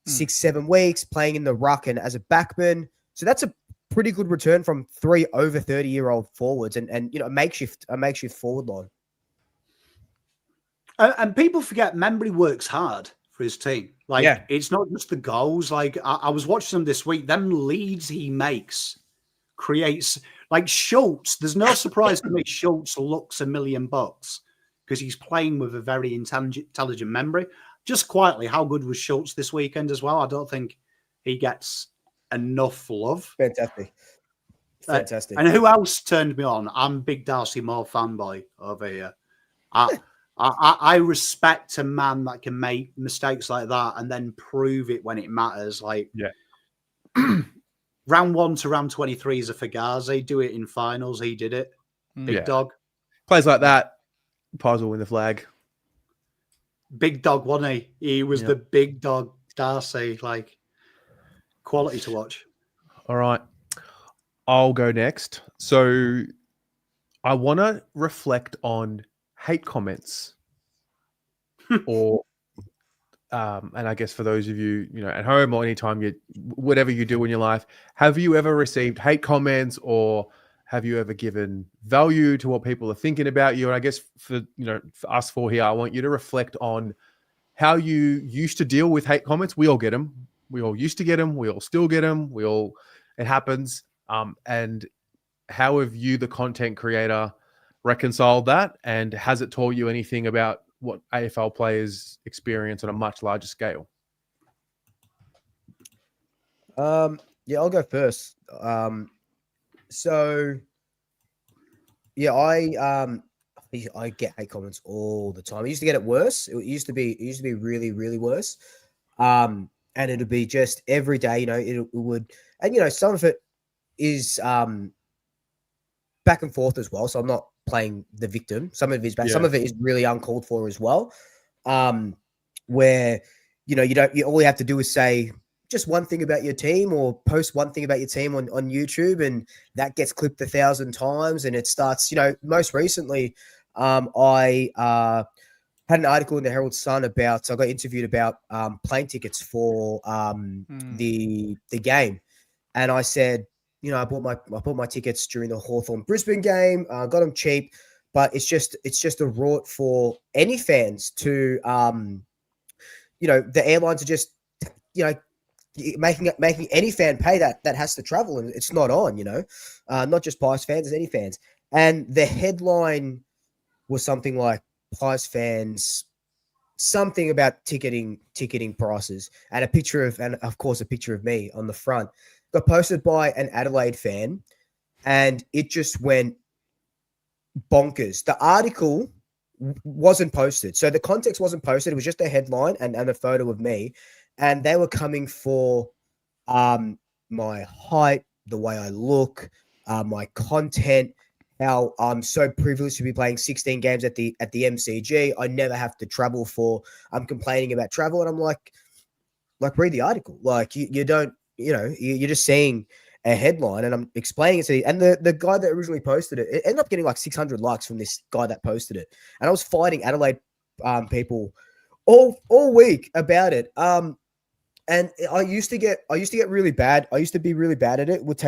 6-7 weeks, playing in the ruck and as a backman. So that's a pretty good return from 3 over 30-year-old forwards and you know, a makeshift forward line. And people forget Membry works hard for his team. Like, it's not just the goals. Like, I was watching them this week. Them leads he makes creates, like, Schultz. There's no surprise to me Schultz looks $1 million because he's playing with a very intelligent Membry. Just quietly, how good was Schultz this weekend as well? I don't think he gets enough love. Fantastic. And who else turned me on? I'm big Darcy Moore fanboy over here. I respect a man that can make mistakes like that and then prove it when it matters. Like, round 1 to round 23 is a Fugazi. Do it in finals. He did it. Big dog. Plays like that. Pies will win the flag. Big dog, wasn't he? He was the big dog, Darcy. Like, quality to watch. All right. I'll go next. So I want to reflect on hate comments or and I guess for those of you, at home or anytime whatever you do in your life, have you ever received hate comments or have you ever given value to what people are thinking about you? And I guess for us four here, I want you to reflect on how you used to deal with hate comments. We all get them. We all used to get them. We all still get them. It happens. And how have you, the content creator, reconciled that? And has it taught you anything about what AFL players experience on a much larger scale? Yeah, I'll go first. So yeah, I get hate comments all the time. I used to get it worse. It used to be really, really worse. And it'd be just every day, it would, and some of it is back and forth as well. So I'm not playing the victim. Some of it is bad. Some of it is really uncalled for as well. Where all you have to do is say just one thing about your team or post one thing about your team on YouTube, and that gets clipped 1,000 times, and it starts. Most recently, I had an article in the Herald Sun about. So I got interviewed about plane tickets for the game, and I said, I bought my tickets during the Hawthorn Brisbane game. Got them cheap, but it's just a rort for any fans to, the airlines are just, making any fan pay that has to travel, and it's not on. Not just Pies fans, it's any fans. And the headline was something like Pies fans, something about ticketing prices, and of course a picture of me on the front. Got posted by an Adelaide fan, and it just went bonkers. The article wasn't posted, so the context wasn't posted. It was just a headline and a photo of me, and they were coming for my height, the way I look, my content, how I'm so privileged to be playing 16 games at the MCG. I never have to travel I'm complaining about travel, and I'm like read the article. Like you don't. You're just seeing a headline, and I'm explaining it to you. And the guy that originally posted it ended up getting like 600 likes from this guy that posted it. And I was fighting Adelaide people all week about it. And I used to get really bad. I used to be really bad at it. It would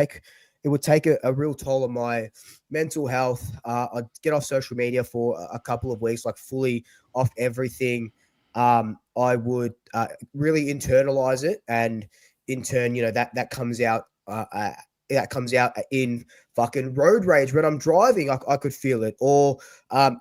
take a real toll on my mental health. I'd get off social media for a couple of weeks, like fully off everything. I would really internalize it, and in turn, that comes out. That comes out in fucking road rage when I'm driving. I could feel it. Or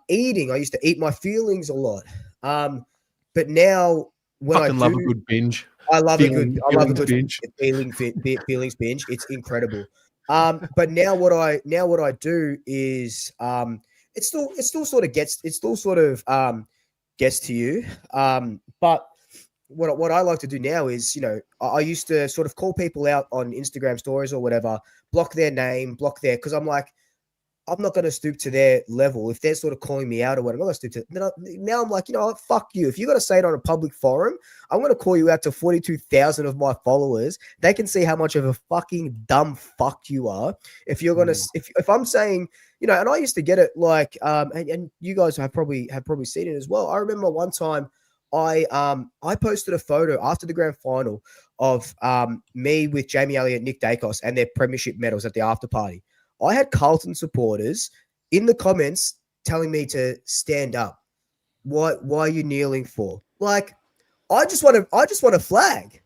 eating. I used to eat my feelings a lot. But now when I love a good binge. I love a good binge. Feelings binge. It's incredible. But now what I do is it still sort of gets to you. But what I like to do now is, I used to sort of call people out on Instagram stories or whatever, block their name, because I'm like, I'm not going to stoop to their level. If they're sort of calling me out or whatever, I'm not going to stoop to. Now I'm like, fuck you. If you got to say it on a public forum, I'm going to call you out to 42,000 of my followers. They can see how much of a fucking dumb fuck you are. If you're going to, if I'm saying, and I used to get it like, and you guys have probably seen it as well. I remember one time I posted a photo after the grand final of me with Jamie Elliott, Nick Dacos, and their premiership medals at the after party. I had Carlton supporters in the comments telling me to stand up. Why are you kneeling for? Like, I just want a flag.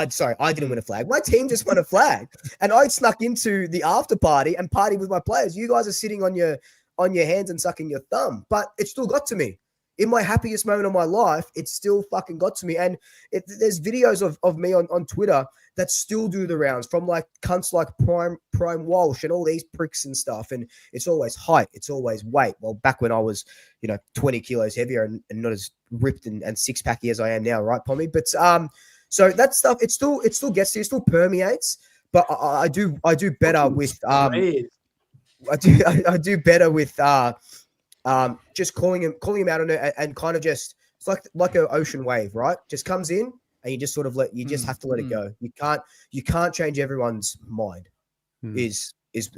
Sorry, I didn't win a flag. My team just won a flag, and I snuck into the after party and partied with my players. You guys are sitting on your hands and sucking your thumb, but it still got to me. In my happiest moment of my life, it still fucking got to me. And there's videos of me on Twitter that still do the rounds, from like cunts like Prime Walsh and all these pricks and stuff. And it's always height. It's always weight. Well, back when I was, 20 kilos heavier and not as ripped and six-packy as I am now, right, Pommy? But so that stuff, it still gets to you, it still permeates. But I do better with I do better with just calling him out on it, and kind of just, it's like an ocean wave, right? Just comes in and you just sort of you just have to let it go. You can't change everyone's mind. Is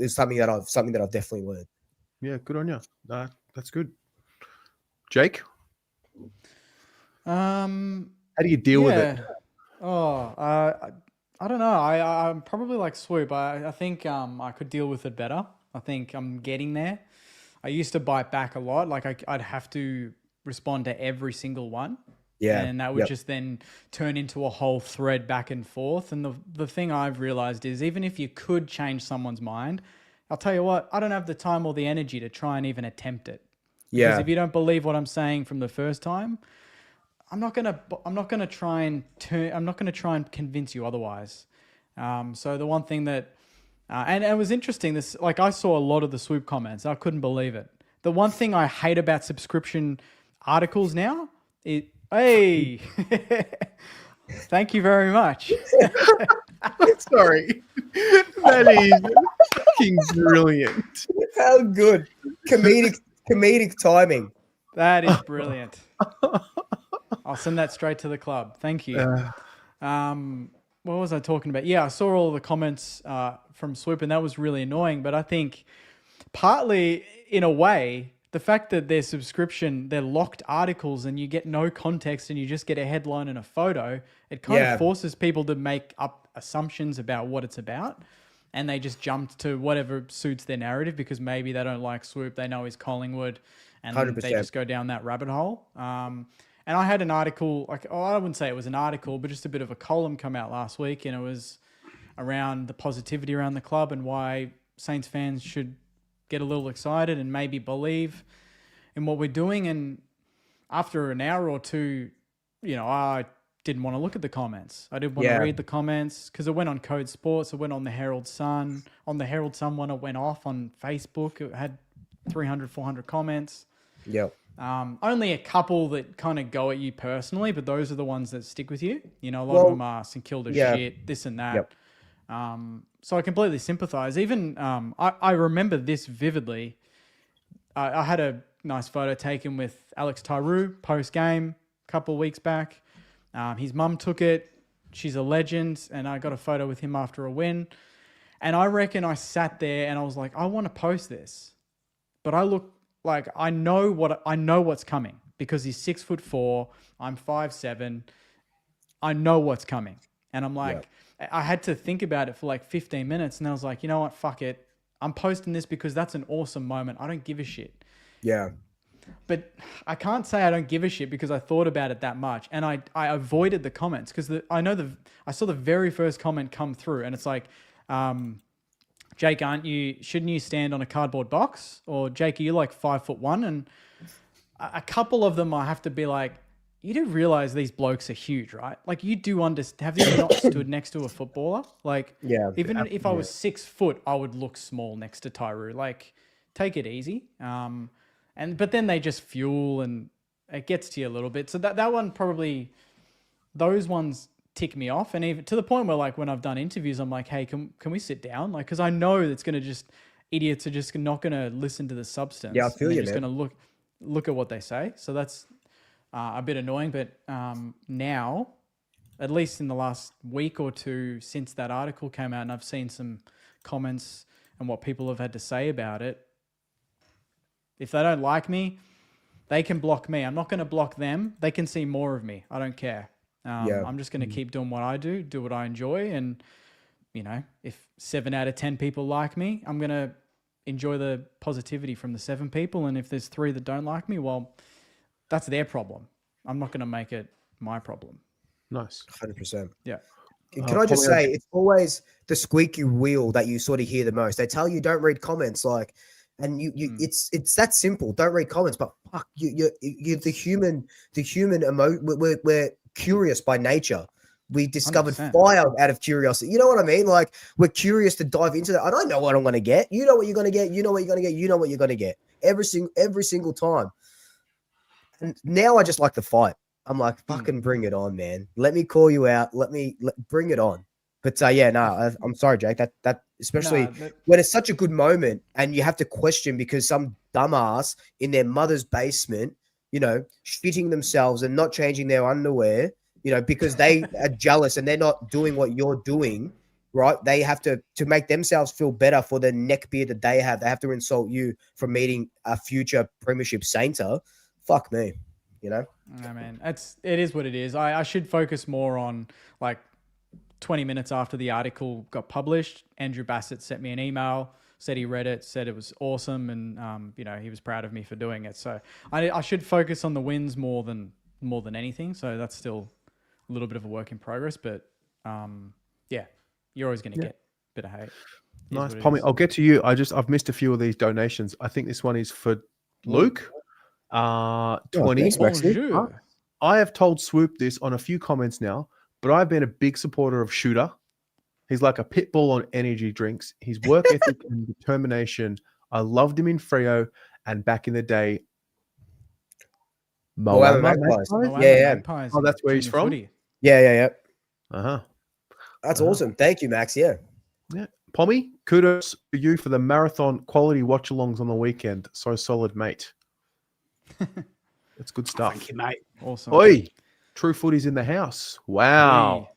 something that I've definitely learned. Yeah, good on you. That's good. Jake, how do you deal with it? Oh, I don't know. I'm probably like Swoop. I think I could deal with it better. I think I'm getting there. I used to bite back a lot. Like I'd have to respond to every single one. Yeah. And that would just then turn into a whole thread back and forth. And the thing I've realized is even if you could change someone's mind, I'll tell you what, I don't have the time or the energy to try and even attempt it. Yeah. Because if you don't believe what I'm saying from the first time, I'm not gonna try and convince you otherwise. So the one thing that, and it was interesting. This, like, I saw a lot of the Swoop comments. I couldn't believe it. The one thing I hate about subscription articles now, hey, thank you very much. Sorry, that is fucking brilliant. How good, comedic timing. That is brilliant. I'll send that straight to the club. Thank you. What was I talking about? Yeah, I saw all the comments from Swoop, and that was really annoying. But I think partly, in a way, the fact that their subscription, they're locked articles and you get no context and you just get a headline and a photo, it kind of forces people to make up assumptions about what it's about. And they just jump to whatever suits their narrative because maybe they don't like Swoop. They know he's Collingwood and 100%. they just go down that rabbit hole. And I had an article, I wouldn't say it was an article, but just a bit of a column come out last week, and it was around the positivity around the club and why Saints fans should get a little excited and maybe believe in what we're doing. And after an hour or two, I didn't want to look at the comments. I didn't want to read the comments because it went on Code Sports, it went on the Herald Sun. On the Herald Sun one, it went off on Facebook. It had 300, 400 comments. Yep. Only a couple that kind of go at you personally, but those are the ones that stick with you. A lot of them are St Kilda shit, this and that. Yep. So I completely sympathise. Even I remember this vividly. I had a nice photo taken with Alex Tyrou post-game a couple of weeks back. His mum took it. She's a legend. And I got a photo with him after a win. And I reckon I sat there and I was like, I want to post this. But I look like I know what's coming because he's 6'4", I'm 5'7". I know what's coming. And I'm like, I had to think about it for like 15 minutes. And I was like, you know what? Fuck it. I'm posting this because that's an awesome moment. I don't give a shit. Yeah. But I can't say I don't give a shit because I thought about it that much. And I avoided the comments because I saw the very first comment come through and it's like, Jake, shouldn't you stand on a cardboard box? Or Jake, are you like 5'1"? And a couple of them I have to be like, you do realize these blokes are huge, right? Like you do understand, have you not stood next to a footballer? Like even if I was 6 foot, I would look small next to Tyrou. Like take it easy. But then they just fuel and it gets to you a little bit. So that one probably, those ones tick me off. And even to the point where like when I've done interviews, I'm like, hey, can we sit down? Like, cause I know it's going to just, idiots are just not going to listen to the substance. Yeah, I feel you, They're just going to look at what they say. So that's a bit annoying. But now, at least in the last week or two since that article came out and I've seen some comments and what people have had to say about it, if they don't like me, they can block me. I'm not going to block them. They can see more of me. I don't care. I'm just going to keep doing what I do what I enjoy. And, if 7 out of 10 people like me, I'm going to enjoy the positivity from the 7 people. And if there's 3 that don't like me, well, that's their problem. I'm not going to make it my problem. Nice. 100%. Yeah. Can I just say, it's always the squeaky wheel that you sort of hear the most. They tell you don't read comments, and it's that simple. Don't read comments, but fuck, you're the human we're curious by nature. We discovered 100%. Fire out of curiosity. You know what I mean? Like we're curious to dive into that. I don't know what I'm going to get. You know what you're going to get. You know what you're going to get. You know what you're going to get every single time. And now I just like the fight. I'm like, fucking bring it on, man. Let me call you out. Bring it on. But I'm sorry, Jake. That especially when it's such a good moment and you have to question because some dumbass in their mother's basement, shitting themselves and not changing their underwear, because they are jealous and they're not doing what you're doing, right? They have to make themselves feel better for the neck beard that they have. They have to insult you for meeting a future premiership sainter. Fuck me, I mean, it is what it is. I should focus more on, like, 20 minutes after the article got published, Andrew Bassett sent me an email, said he read it, said it was awesome, and he was proud of me for doing it. So I should focus on the wins more than anything. So that's still a little bit of a work in progress, but you're always going to get a bit of hate. Nice, Pommy. I'll get to you. I've missed a few of these donations. I think this one is for Luke. 20. Bonjour. I have told Swoop this on a few comments now, but I've been a big supporter of Shooter. He's like a pit bull on energy drinks. His work ethic and determination. I loved him in Freo and back in the day. Magpies. Magpies. Oh, that's where he's from? Footy. Yeah. Uh-huh. That's awesome. Thank you, Max. Yeah. Pommy, kudos to you for the marathon quality watch-alongs on the weekend. So solid, mate. That's good stuff. Thank you, mate. Awesome. Oi, True Footy's in the house. Wow.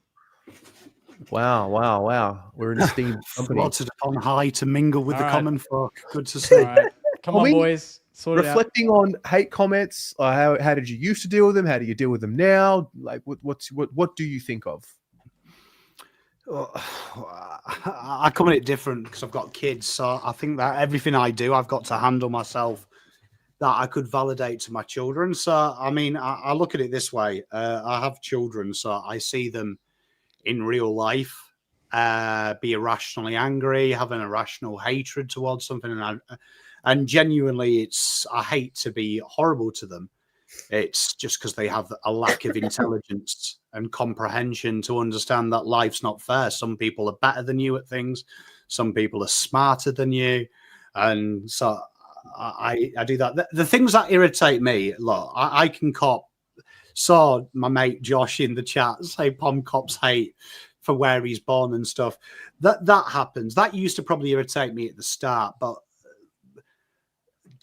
Wow. We're in esteemed company. Lots on high to mingle with All the right. common folk. Good to see. All right. Come on, Pommy, boys. Sort it out. reflecting on hate comments, how did you used to deal with them? How do you deal with them now? Like, what do you think of? I come at it different because I've got kids, so I think that everything I do, I've got to handle myself that I could validate to my children. So, I mean, I look at it this way. I have children, so I see them in real life be irrationally angry, have an irrational hatred towards something, and genuinely, I hate to be horrible to them. It's just because they have a lack of intelligence and comprehension to understand that life's not fair. Some people are better than you at things. Some people are smarter than you. And so I do that. The things that irritate me, look, I can cop. Saw my mate Josh in the chat say Pom cops hate for where he's born and stuff. That happens. That used to probably irritate me at the start, but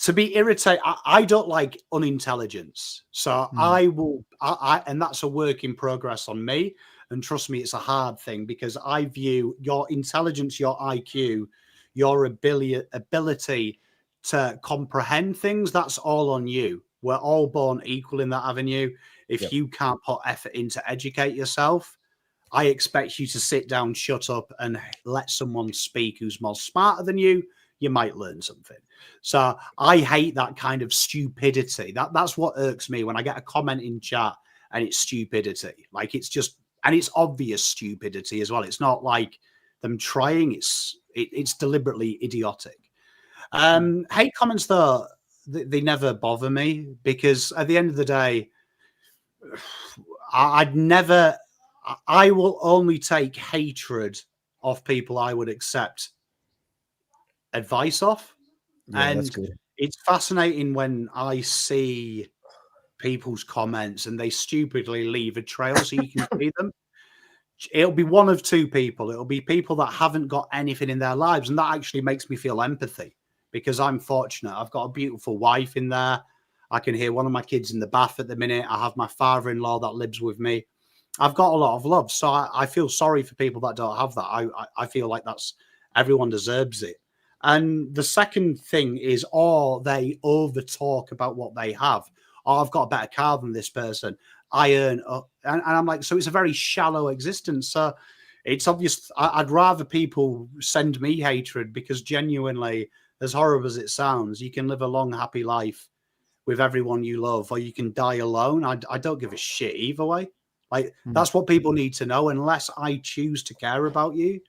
to be irritated, I don't like unintelligence. So I will, and that's a work in progress on me. And trust me, it's a hard thing because I view your intelligence, your IQ, your ability to comprehend things, that's all on you. We're all born equal in that avenue. If you can't put effort in to educate yourself, I expect you to sit down, shut up, and let someone speak who's more smarter than you. You might learn something. So I hate that kind of stupidity. That's what irks me when I get a comment in chat and it's stupidity. Like it's just, and it's obvious stupidity as well. It's not like them trying. It's deliberately idiotic. Hate comments though, they never bother me because at the end of the day, I will only take hatred off people I would accept advice off. Yeah, and that's good. It's fascinating when I see people's comments and they stupidly leave a trail so you can see them. It'll be one of two people. It'll be people that haven't got anything in their lives, and that actually makes me feel empathy because I'm fortunate. I've got a beautiful wife in there. I can hear one of my kids in the bath at the minute. I have my father-in-law that lives with me. I've got a lot of love, so I feel sorry for people that don't have that. I feel like everyone deserves it. And the second thing is, they over talk about what they have. I've got a better car than this person. I earn, and I'm like, so it's a very shallow existence. So it's obvious. I'd rather people send me hatred because genuinely, as horrible as it sounds, you can live a long, happy life with everyone you love, or you can die alone. I don't give a shit either way. Like that's what people need to know. Unless I choose to care about you,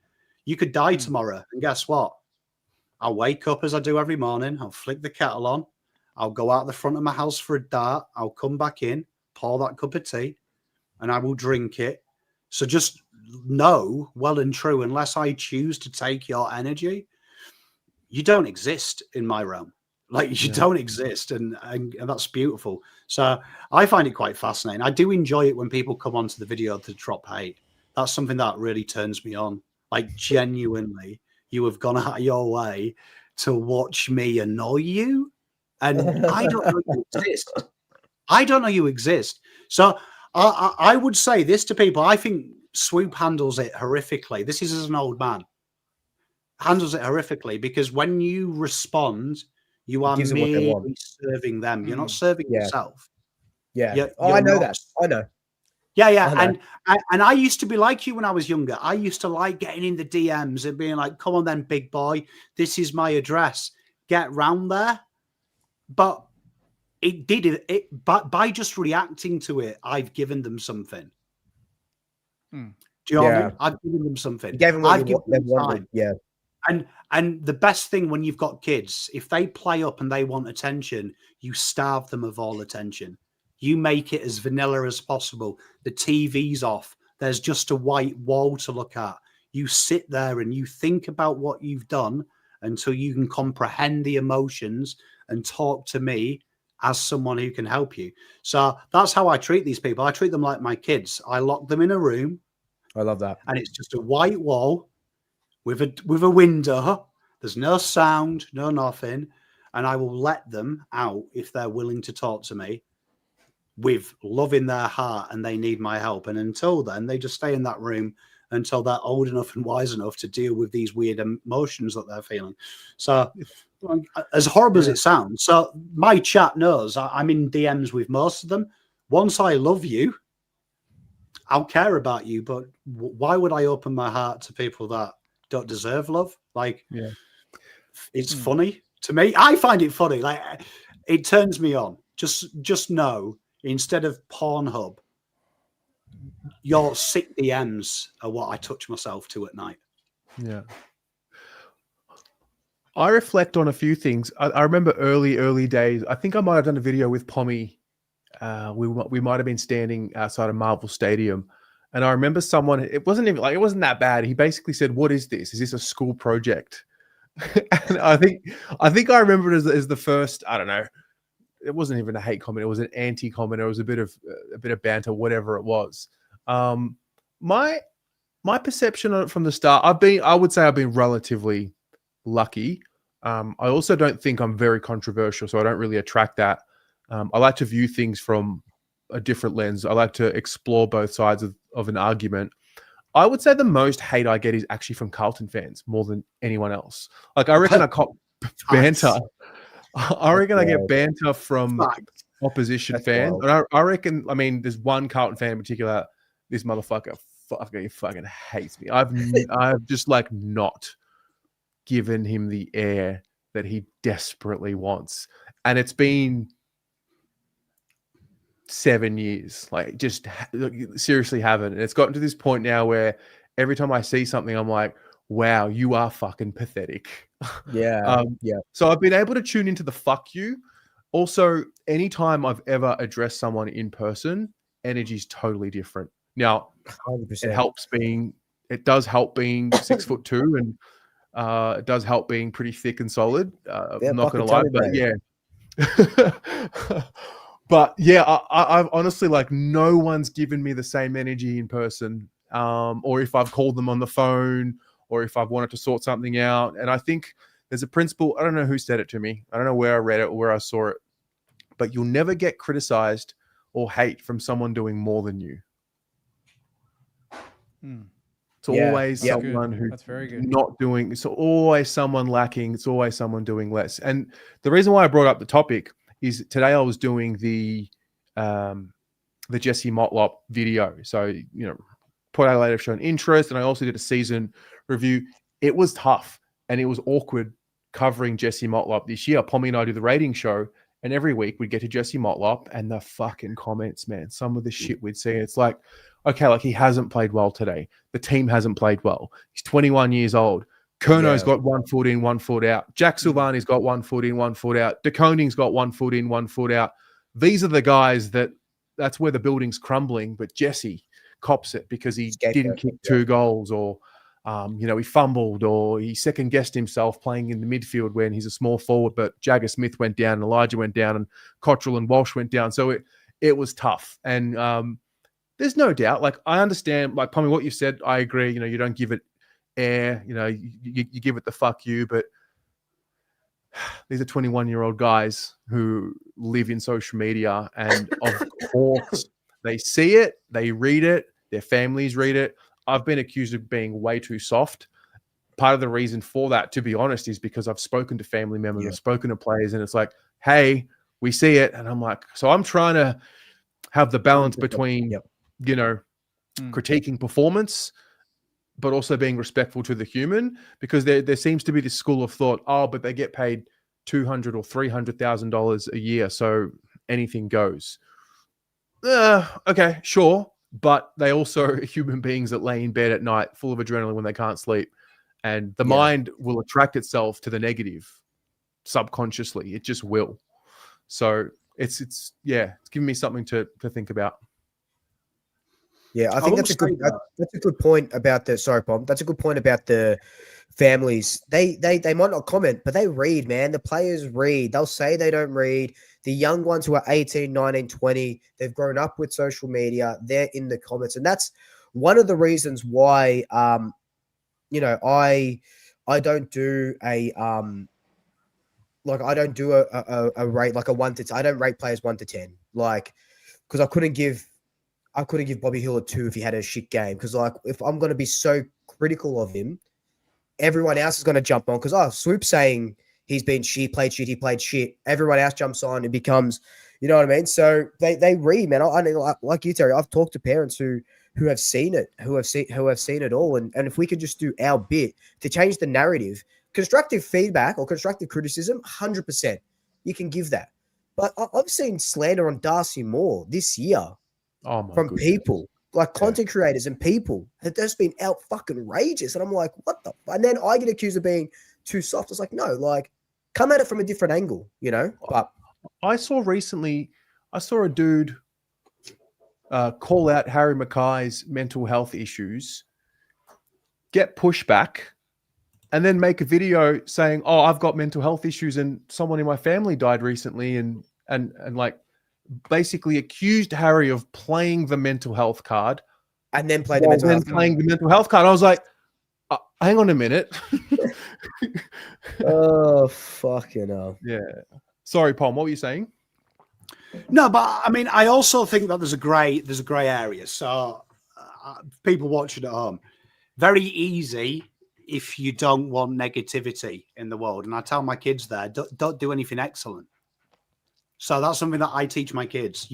you could die tomorrow, and guess what? I'll wake up as I do every morning. I'll flick the kettle on. I'll go out the front of my house for a dart. I'll come back in, pour that cup of tea, and I will drink it. So just know well and true, unless I choose to take your energy, you don't exist in my realm. Like you don't exist. And that's beautiful. So I find it quite fascinating. I do enjoy it when people come onto the video to drop hate. That's something that really turns me on. Like genuinely, you have gone out of your way to watch me annoy you. And I don't know you exist. I don't know you exist. So I would say this to people. I think Swoop handles it horrifically. This is as an old man. Handles it horrifically because when you respond, you are Gives them what they want. merely serving them. You're not serving Yeah. yourself. Yeah. You're I know not- that. I know. Yeah, yeah. I know. And I used to be like you when I was younger. I used to like getting in the DMs and being like, come on then, big boy. This is my address. Get round there. But it did it by just reacting to it, I've given them something. Do you know what I mean? I've given them something. You gave them what they wanted. time. Yeah. And the best thing when you've got kids, if they play up and they want attention, you starve them of all attention. You make it as vanilla as possible. The TV's off. There's just a white wall to look at. You sit there and you think about what you've done until you can comprehend the emotions and talk to me as someone who can help you. So that's how I treat these people. I treat them like my kids. I lock them in a room. I love that. And it's just a white wall with a window. There's no sound, no nothing. And I will let them out if they're willing to talk to me with love in their heart and they need my help. And until then, they just stay in that room until they're old enough and wise enough to deal with these weird emotions that they're feeling. So as horrible as it sounds, so my chat knows I'm in DMs with most of them. Once I love you, I'll care about you, but why would I open my heart to people that don't deserve love? Like, it's funny to me. I find it funny. Like, it turns me on. Just know, instead of Pornhub, your sick DMs are what I touch myself to at night. Yeah. I reflect on a few things. I remember early days. I think I might have done a video with Pommy. We might have been standing outside of Marvel Stadium, and I remember someone. It wasn't that bad. He basically said, "What is this? Is this a school project?" And I think I remember it as the first. I don't know. It wasn't even a hate comment. It was an anti comment. It was a bit of banter, whatever it was. My perception on it from the start, I would say I've been relatively lucky. I also don't think I'm very controversial, so I don't really attract that. I like to view things from a different lens. I like to explore both sides of an argument. I would say the most hate I get is actually from Carlton fans more than anyone else. Like, I reckon I cop banter. I reckon I get banter from opposition fans. And I reckon, I mean, there's one Carlton fan in particular, this motherfucker fucking hates me. I've just like not given him the air that he desperately wants. And it's been 7 years, like, just seriously haven't. And it's gotten to this point now where every time I see something, I'm like, wow, you are fucking pathetic. Yeah. So I've been able to tune into the fuck you. Also, anytime I've ever addressed someone in person, energy's totally different. Now, 100%. It does help being 6'2", and it does help being pretty thick and solid. I'm not gonna lie, but yeah. But yeah, I've honestly, like, no one's given me the same energy in person, or if I've called them on the phone, or if I've wanted to sort something out. And I think there's a principle. I don't know who said it to me. I don't know where I read it or where I saw it, but you'll never get criticized or hate from someone doing more than you. It's always someone who's not doing. It's always someone lacking. It's always someone doing less. And the reason why I brought up the topic is today I was doing the Jesse Motlop video. So, Port Adelaide have shown interest, and I also did a season review. It was tough and it was awkward covering Jesse Motlop this year. Pommy and I do the rating show, and every week we'd get to Jesse Motlop, and the fucking comments, man, some of the shit we'd see. It's like, okay, like, he hasn't played well today. The team hasn't played well. He's 21 years old. Kerno's got 1 foot in, 1 foot out. Jack Silvani's got 1 foot in, 1 foot out. De Koning's got 1 foot in, 1 foot out. These are the guys that's where the building's crumbling, but Jesse cops it because he didn't kick 2 goals, or he fumbled, or he second guessed himself playing in the midfield when he's a small forward, but Jagger Smith went down, and Elijah went down, and Cottrell and Walsh went down. So it was tough. And there's no doubt, like, I understand, like, Pommy, what you said, I agree. You don't give it air, you give it the fuck you, but these are 21-year-old guys who live in social media, and of course They see it, they read it, their families read it. I've been accused of being way too soft. Part of the reason for that, to be honest, is because I've spoken to family members, I've spoken to players, and it's like, hey, we see it. And I'm like, so I'm trying to have the balance between, critiquing performance, but also being respectful to the human, because there seems to be this school of thought, but they get paid $200,000 or $300,000 a year, so anything goes. Okay, sure. But they also are human beings that lay in bed at night full of adrenaline when they can't sleep. And the mind will attract itself to the negative subconsciously. It just will. So it's giving me something to think about. Yeah, I think that's a good point about the That's a good point about the families. They might not comment, but they read, man. The players read. They'll say they don't read. The young ones who are 18, 19, 20, they've grown up with social media. They're in the comments. And that's one of the reasons why I don't do a rate, like a 1 to 10. I don't rate players 1 to 10. Like, because I couldn't give Bobby Hill a 2 if he had a shit game. Because, like, if I'm going to be so critical of him, everyone else is going to jump on. Because, Swoop saying he played shit. Everyone else jumps on. It becomes, you know what I mean? So they read, man. I know, like you, Terry, I've talked to parents who have seen it, who have seen it all. And if we could just do our bit to change the narrative, constructive feedback or constructive criticism, 100%, you can give that. But I've seen slander on Darcy Moore this year. From people like content creators and people that just been out fucking rageous. And I'm like, what the? And then I get accused of being too soft. It's like, no, like come at it from a different angle, But I saw a dude call out Harry Mackay's mental health issues, get pushback, and then make a video saying, I've got mental health issues and someone in my family died recently, and like, basically accused Harry of playing the mental health card, and then playing the mental health card. I was like, hang on a minute. Oh, fucking hell. Yeah. Sorry, Paul, what were you saying? No, but I mean, I also think that there's a grey area. So people watching at home, very easy if you don't want negativity in the world. And I tell my kids there, don't do anything excellent. So that's something that I teach my kids.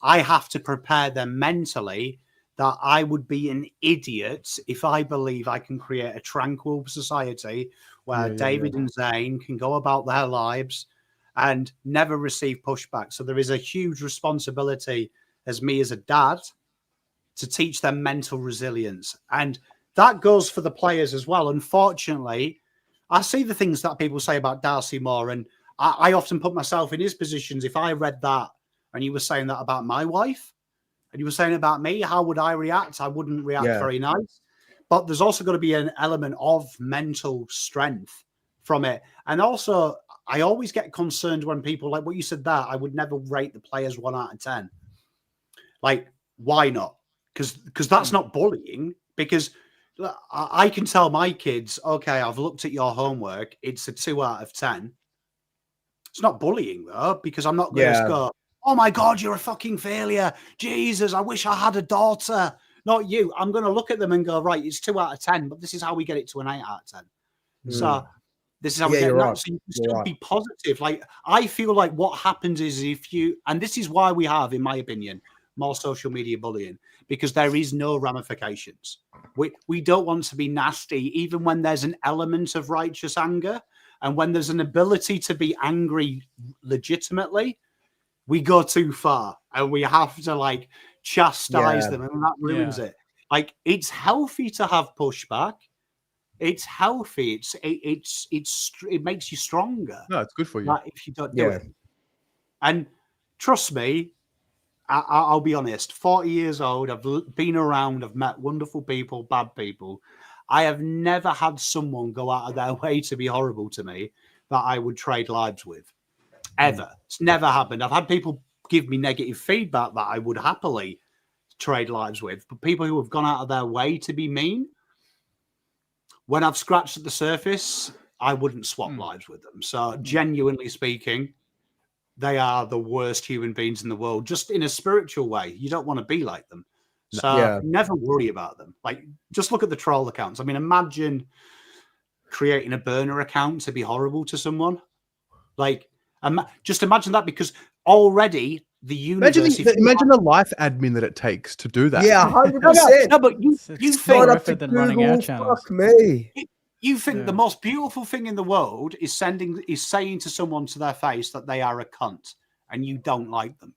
I have to prepare them mentally that I would be an idiot if I believe I can create a tranquil society where David and Zane can go about their lives and never receive pushback. So there is a huge responsibility as me as a dad to teach them mental resilience. And that goes for the players as well. Unfortunately, I see the things that people say about Darcy Moore, and I often put myself in his positions. If I read that and you were saying that about my wife and you were saying about me, how would I react? I wouldn't react very nice. But there's also got to be an element of mental strength from it. And also, I always get concerned when people, like what you said there, I would never rate the players 1 out of 10. Like, why not? Because that's not bullying. Because I can tell my kids, okay, I've looked at your homework. It's a 2 out of 10. It's not bullying, though, because I'm not going to go, oh, my God, you're a fucking failure. Jesus, I wish I had a daughter. Not you. I'm going to look at them and go, right, it's 2 out of 10, but this is how we get it to an 8 out of 10. So this is how we get it. Right. So you can still be positive. Like, I feel like what happens is and this is why we have, in my opinion, more social media bullying, because there is no ramifications. We don't want to be nasty, even when there's an element of righteous anger. And when there's an ability to be angry legitimately, we go too far and we have to like chastise them, and that ruins it. Like, it's healthy to have pushback. It's healthy. It makes you stronger. No, it's good for you. Like, if you don't do it. And trust me, I'll be honest. 40 years old. I've been around. I've met wonderful people, bad people. I have never had someone go out of their way to be horrible to me that I would trade lives with. Ever. It's never happened. I've had people give me negative feedback that I would happily trade lives with. But people who have gone out of their way to be mean, when I've scratched at the surface, I wouldn't swap lives with them. So genuinely speaking, they are the worst human beings in the world, just in a spiritual way. You don't want to be like them. So never worry about them. Like, just look at the troll accounts. I mean, imagine creating a burner account to be horrible to someone. Like, just imagine that, because already the universe... Imagine the life admin that it takes to do that. Yeah, 100%. No, but you more think... effort than running our channels. Fuck me. You think the most beautiful thing in the world is saying to someone to their face that they are a cunt and you don't like them.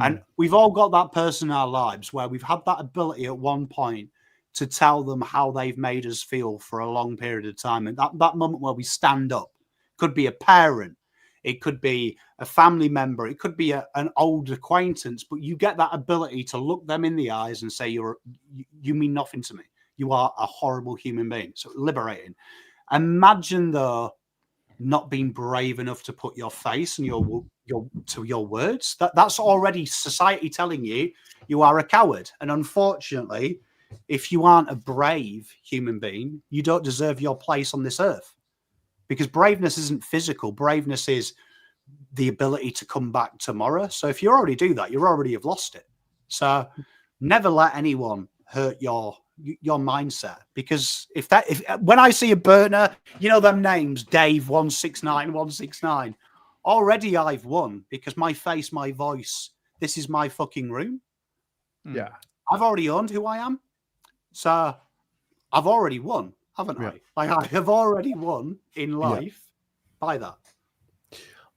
And we've all got that person in our lives where we've had that ability at one point to tell them how they've made us feel for a long period of time. And that moment where we stand up could be a parent, it could be a family member, it could be an old acquaintance, but you get that ability to look them in the eyes and say, you mean nothing to me. You are a horrible human being. So liberating. Imagine, though, not being brave enough to put your face and your words. That's already society telling you are a coward. And unfortunately, if you aren't a brave human being, you don't deserve your place on this earth. Because braveness isn't physical. Braveness is the ability to come back tomorrow. So if you already do that, you already have lost it. So never let anyone hurt your mindset, because if when I see a burner, you know them names, Dave 169, already I've won, because my face, my voice, this is my fucking room. Yeah, I've already owned who I am, so I've already won, haven't I? Like, I have already won in life by that.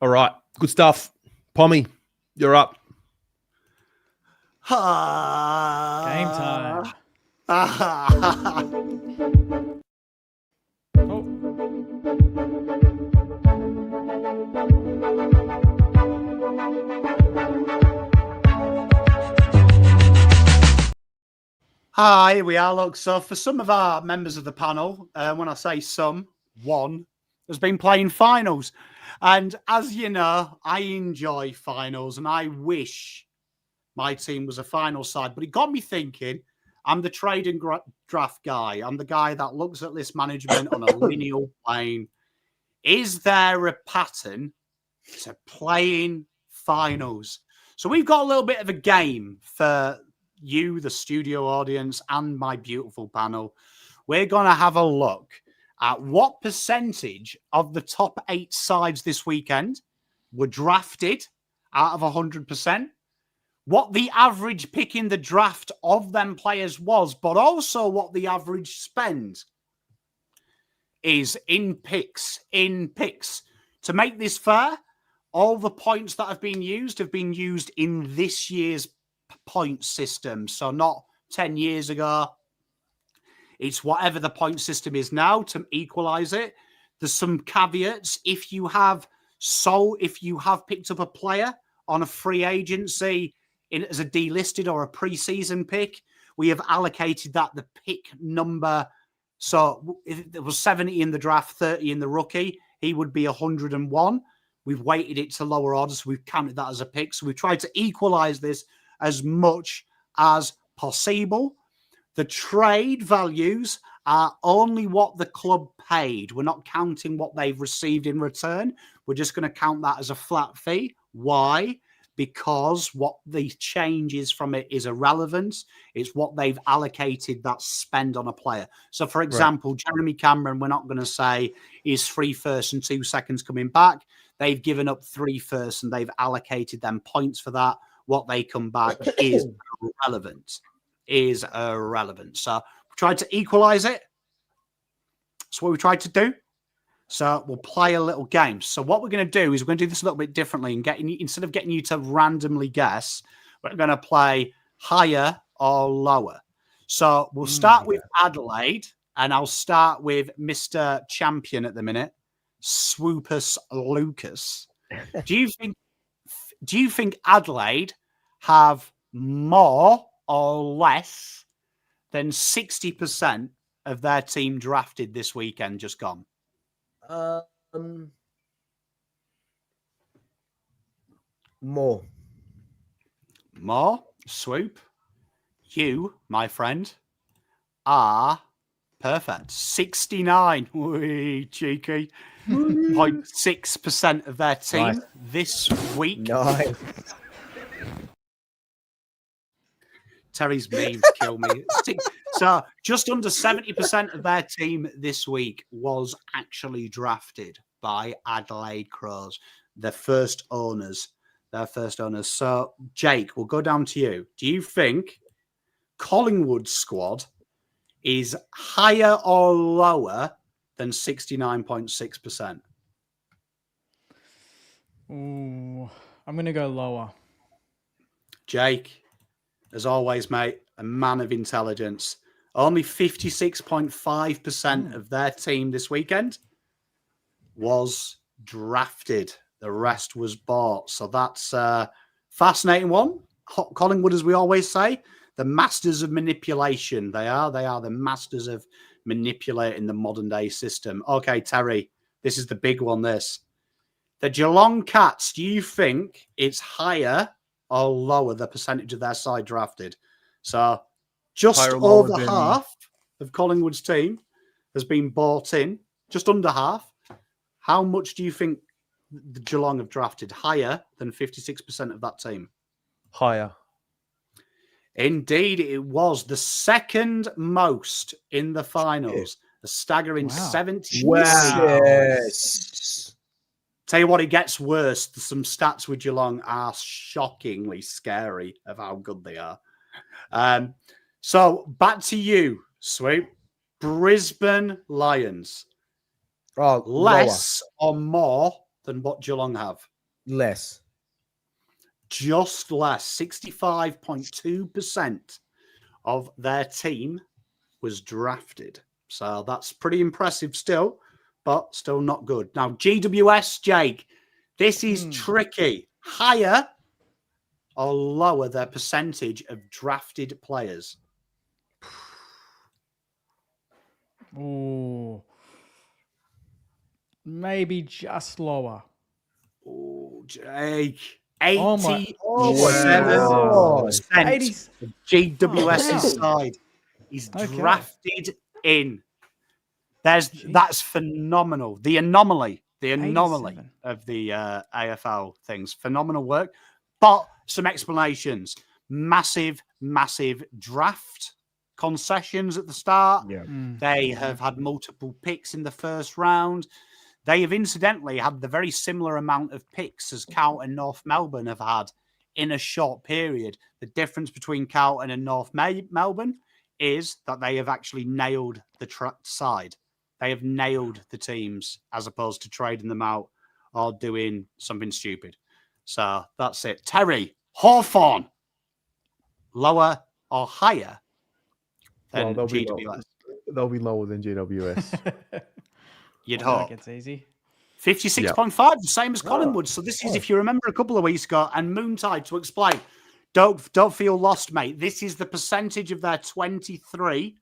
All right, good stuff. Pommy, you're up. Game time. Oh. Hi, here we are. Look, so for some of our members of the panel, when I say some, one has been playing finals. And as you know, I enjoy finals and I wish my team was a final side. But it got me thinking, I'm the trade and draft guy. I'm the guy that looks at list management on a lineal plane. Is there a pattern to playing finals? So we've got a little bit of a game for you, the studio audience, and my beautiful panel. We're going to have a look at what percentage of the top 8 sides this weekend were drafted out of 100%. What the average pick in the draft of them players was, but also what the average spend is in picks. To make this fair, all the points that have been used in this year's point system. So not 10 years ago. It's whatever the point system is now to equalize it. There's some caveats. If you have picked up a player on a free agency as a delisted or a preseason pick, we have allocated that the pick number. So if there was 70 in the draft, 30 in the rookie, he would be 101. We've weighted it to lower orders, so we've counted that as a pick. So we've tried to equalize this as much as possible. The trade values are only what the club paid. We're not counting what they've received in return. We're just going to count that as a flat fee. Why? Because what the change is from it is irrelevant. It's what they've allocated that spend on a player. So, for example, Jeremy Cameron, we're not going to say is 3 firsts and 2 seconds coming back. They've given up 3 firsts and they've allocated them points for that. What they come back is irrelevant. So we tried to equalize it. That's what we tried to do. So we'll play a little game. So what we're going to do is we're going to do this a little bit differently and instead of getting you to randomly guess, we're going to play higher or lower. So we'll start with Adelaide, and I'll start with Mr. Champion at the minute, Swoopus Lucas. Do you think Adelaide have more or less than 60% of their team drafted this weekend just gone? More. Swoop. You, my friend, are perfect. 69. Wee, cheeky. 0.6% of their team Nice. this week. Nice. Terry's memes kill me. So just under 70% of their team this week was actually drafted by Adelaide Crows, their first owners. So, Jake, we'll go down to you. Do you think Collingwood's squad is higher or lower than 69.6%? Ooh, I'm going to go lower. Jake, as always, mate, a man of intelligence. Only 56.5% of their team this weekend was drafted. The rest was bought. So that's a fascinating one. Collingwood, as we always say, the masters of manipulation. They are the masters of manipulating the modern day system. Okay, Terry, this is the big one, this. The Geelong Cats, do you think it's higher or lower the percentage of their side drafted? So just over half of Collingwood's team has been bought in, just under half. How much do you think the Geelong have drafted? Higher than 56% of that team? Higher. Indeed, it was the second most in the finals. A staggering 70. Wow. Tell you what, it gets worse. Some stats with Geelong are shockingly scary of how good they are. So back to you, Swoop. Brisbane Lions. Oh, less or more than what Geelong have? Less. Just less. 65.2% of their team was drafted. So that's pretty impressive still, but still not good. Now, GWS, Jake, this is tricky. Higher or lower their percentage of drafted players? Ooh. Maybe just lower. Oh, Jake. 87% of GWS's side is drafted in. That's phenomenal. The anomaly of the AFL things. Phenomenal work. But some explanations. Massive draft concessions at the start. Yeah. They have had multiple picks in the first round. They have incidentally had the very similar amount of picks as Carlton and North Melbourne have had in a short period. The difference between Carlton and North Melbourne is that they have actually nailed the side. They have nailed the teams as opposed to trading them out or doing something stupid. So that's it. Terry, Hawthorn, lower or higher than GWS? They'll be lower than GWS. You'd hope. It's easy. 56.5, the same as Collingwood. So this is, if you remember a couple of weeks ago, and Moontide, to explain, don't feel lost, mate. This is the percentage of their 23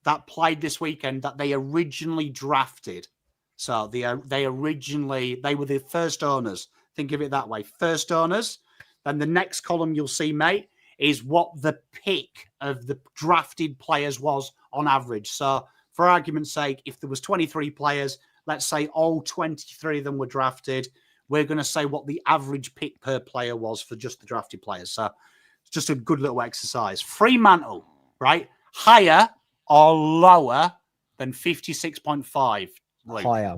that played this weekend that they originally drafted. So they were the first owners. Think of it that way. First owners. Then the next column you'll see, mate, is what the pick of the drafted players was on average. So for argument's sake, if there was 23 players, let's say all 23 of them were drafted, we're going to say what the average pick per player was for just the drafted players. So it's just a good little exercise. Fremantle, right? Higher or lower than 56.5? Higher.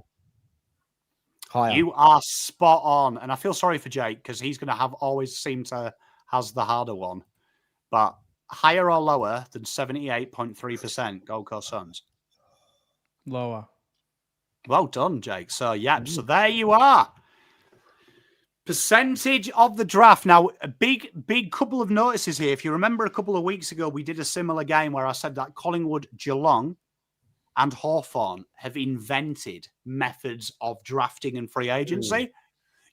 You are spot on. And I feel sorry for Jake because he's going to always seem to has the harder one. But higher or lower than 78.3% Gold Coast Suns? Lower. Well done, Jake. So, so there you are. Percentage of the draft. Now, a big couple of notices here. If you remember a couple of weeks ago, we did a similar game where I said that Collingwood, Geelong, and Hawthorn have invented methods of drafting and free agency.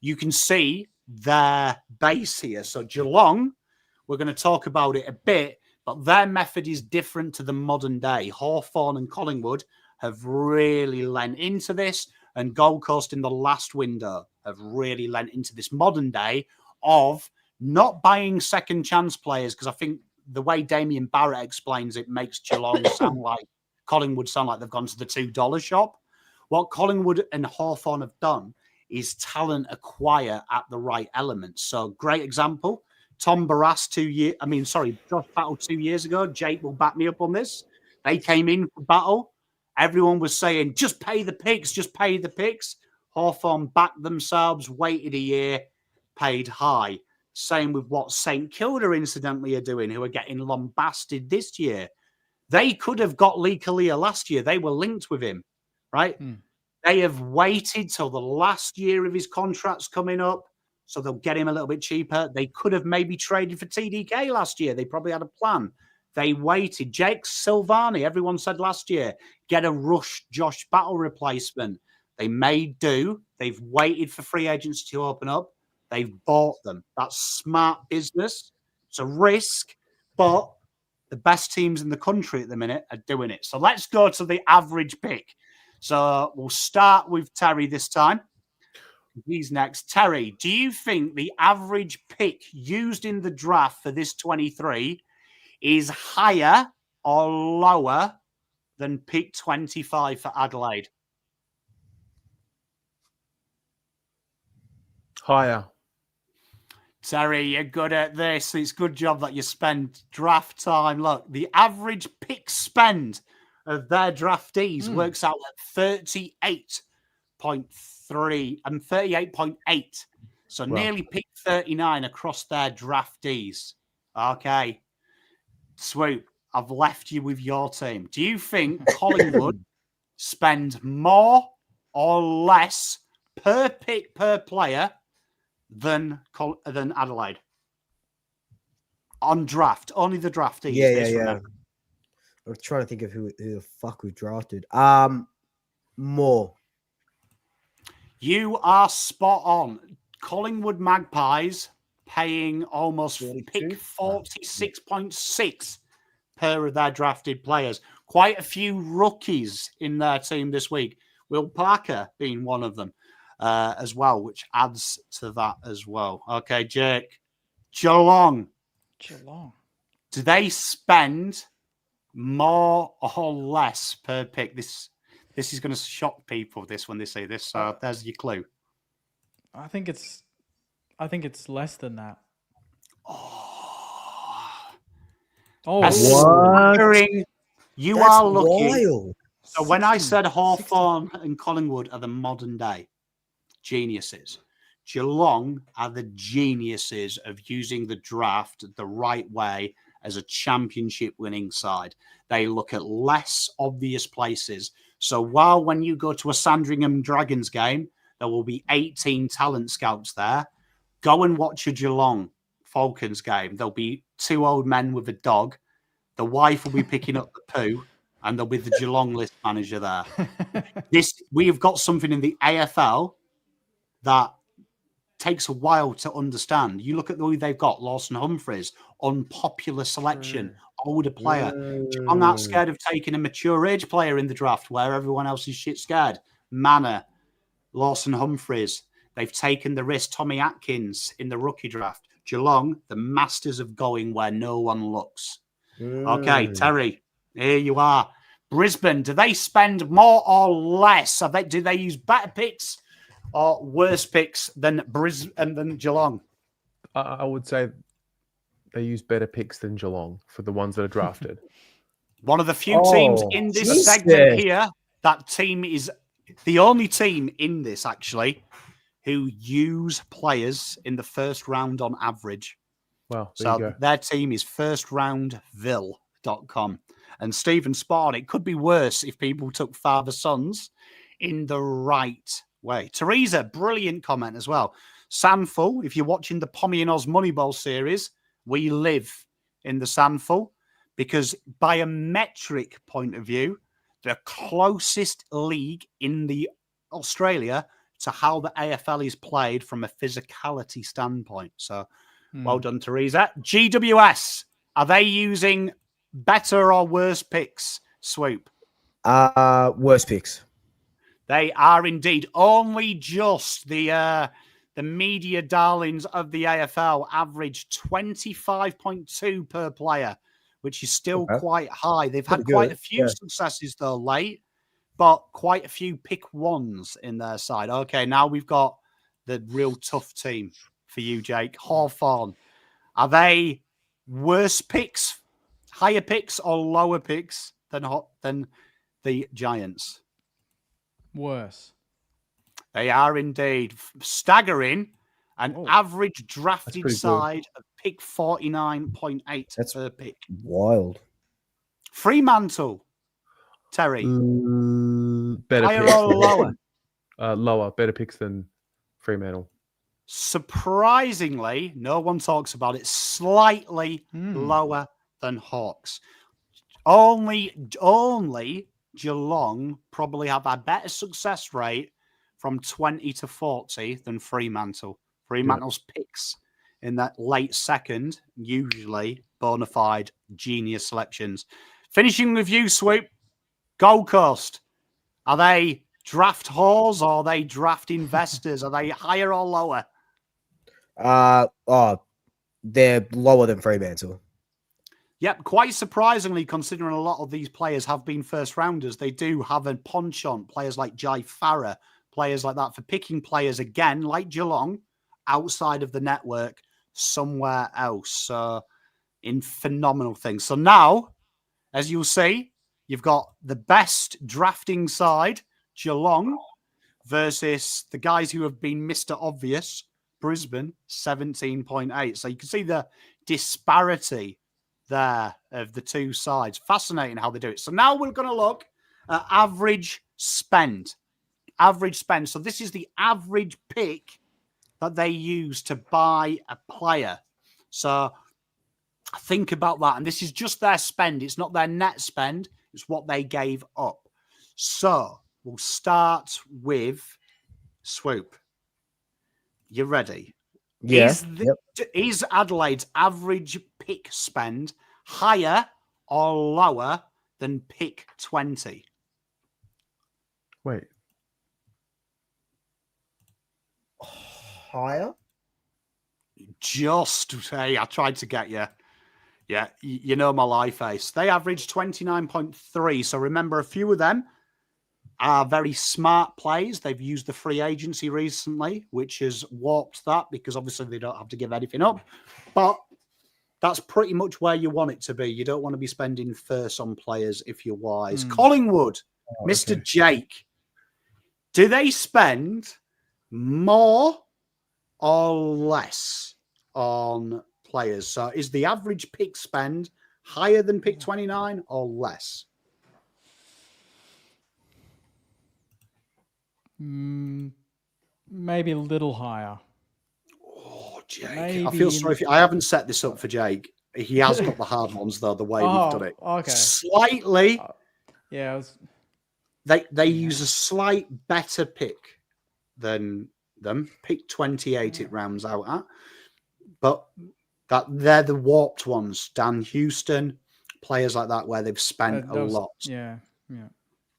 You can see their base here. So, Geelong, we're going to talk about it a bit, but their method is different to the modern day. Hawthorn and Collingwood have really lent into this, and Gold Coast in the last window have really lent into this modern day of not buying second chance players, because I think the way Damien Barrett explains it makes Geelong sound like Collingwood sound like they've gone to the $2 shop. What Collingwood and Hawthorn have done is talent acquire at the right elements. So great example, Tom Barras Josh Battle 2 years ago. Jake will back me up on this. They came in for Battle. Everyone was saying, just pay the picks, just pay the picks. Hawthorn backed themselves, waited a year, paid high. Same with what St Kilda incidentally are doing, who are getting lambasted this year. They could have got Lee Kalia last year. They were linked with him, right? They have waited till the last year of his contract's coming up, so they'll get him a little bit cheaper. They could have maybe traded for TDK last year. They probably had a plan. They waited. Jake Silvani, everyone said last year, get a rush Josh Battle replacement. They made do. They've waited for free agents to open up. They've bought them. That's smart business. It's a risk, but the best teams in the country at the minute are doing it. So let's go to the average pick. So we'll start with Terry this time. He's next. Terry, do you think the average pick used in the draft for this 23 is higher or lower than pick 25 for Adelaide? Higher. Terry, you're good at this. It's a good job that you spend draft time. Look, the average pick spend of their draftees works out at 38.3 and 38.8. So nearly pick 39 across their draftees. Okay. Swoop, I've left you with your team. Do you think Collingwood spend more or less per pick per player than Adelaide on draft? Only the draftees. Yeah. I'm trying to think of who the fuck we drafted. More. You are spot on. Collingwood Magpies paying almost 46.6 per of their drafted players. Quite a few rookies in their team this week. Will Parker being one of them as well, which adds to that as well. Okay, Jake. Geelong. Do they spend more or less per pick? This is going to shock people, this, when they say this. So there's your clue. I think it's less than that. What? You That's are looking. wild. So when I said Hawthorn and Collingwood are the modern day geniuses, Geelong are the geniuses of using the draft the right way as a championship winning side. They look at less obvious places. So while when you go to a Sandringham Dragons game, there will be 18 talent scouts there, go and watch a Geelong Falcons game. There'll be two old men with a dog. The wife will be picking up the poo, and there'll be the Geelong list manager there. We have got something in the AFL that takes a while to understand. You look at the way they've got Lawson Humphreys, unpopular selection, older player. I'm not scared of taking a mature age player in the draft where everyone else is shit scared. Manor, Lawson Humphreys. They've taken the risk. Tommy Atkins in the rookie draft. Geelong, the masters of going where no one looks. Okay, Terry, here you are. Brisbane, do they spend more or less? Do they use better picks or worse picks than Brisbane than Geelong? I would say they use better picks than Geelong for the ones that are drafted. One of the few teams in this segment here, that team is the only team in this, actually, who use players in the first round on average. Well, so their team is firstroundville.com. And Stephen Spawn, it could be worse if people took father sons in the right way. Teresa, brilliant comment as well. Sandful, if you're watching the Pommy and Oz Moneyball series, we live in the Sandful because by a metric point of view, the closest league in the Australia to how the AFL is played from a physicality standpoint. So well done, Teresa. GWS, are they using better or worse picks, Swoop? Worse picks. They are indeed. Only just the media darlings of the AFL average 25.2 per player, which is still quite high. They've had quite a few successes, though, late. but quite a few pick ones in their side. Okay, now we've got the real tough team for you, Jake. Hawthorn. Are they worse picks, higher picks, or lower picks than the Giants? Worse. They are indeed staggering. An average drafted side of pick 49.8 per pick. Wild. Fremantle, Terry. Better Higher picks. or lower? Lower. Better picks than Fremantle. Surprisingly, no one talks about it. Slightly lower than Hawks. Only Geelong probably have a better success rate from 20 to 40 than Fremantle. Fremantle's picks in that late second, usually bona fide genius selections. Finishing with you, Swoop. Gold Coast. Are they draft whores or are they draft investors? Are they higher or lower? They're lower than Fremantle. Yep, quite surprisingly, considering a lot of these players have been first rounders, they do have a penchant, players like Jai Farah, players like that, for picking players again, like Geelong, outside of the network, somewhere else. So, in phenomenal things. So now, as you'll see, you've got the best drafting side, Geelong, versus the guys who have been Mr. Obvious, Brisbane, 17.8. So you can see the disparity there of the two sides. Fascinating how they do it. So now we're going to look at average spend. Average spend. So this is the average pick that they use to buy a player. So think about that. And this is just their spend. It's not their net spend. It's what they gave up. So we'll start with Swoop. You ready? Yeah. Is Adelaide's average pick spend higher or lower than pick 20? Wait. Higher? Just say, I tried to get you. Yeah, you know my life ace. They averaged 29.3. So remember, a few of them are very smart plays. They've used the free agency recently, which has warped that because obviously they don't have to give anything up. But that's pretty much where you want it to be. You don't want to be spending first on players if you're wise. Collingwood, Mr. Jake, do they spend more or less on players? So is the average pick spend higher than pick 29 or less? Maybe a little higher. Oh, Jake. I feel sorry for you. I haven't set this up for Jake. He has got the hard ones, though, the way we've done it. Okay. Slightly. Yeah. They use a slight better pick than them. Pick 28 it rounds out at. But they're the warped ones. Dan Houston, players like that where they've spent a lot. Yeah.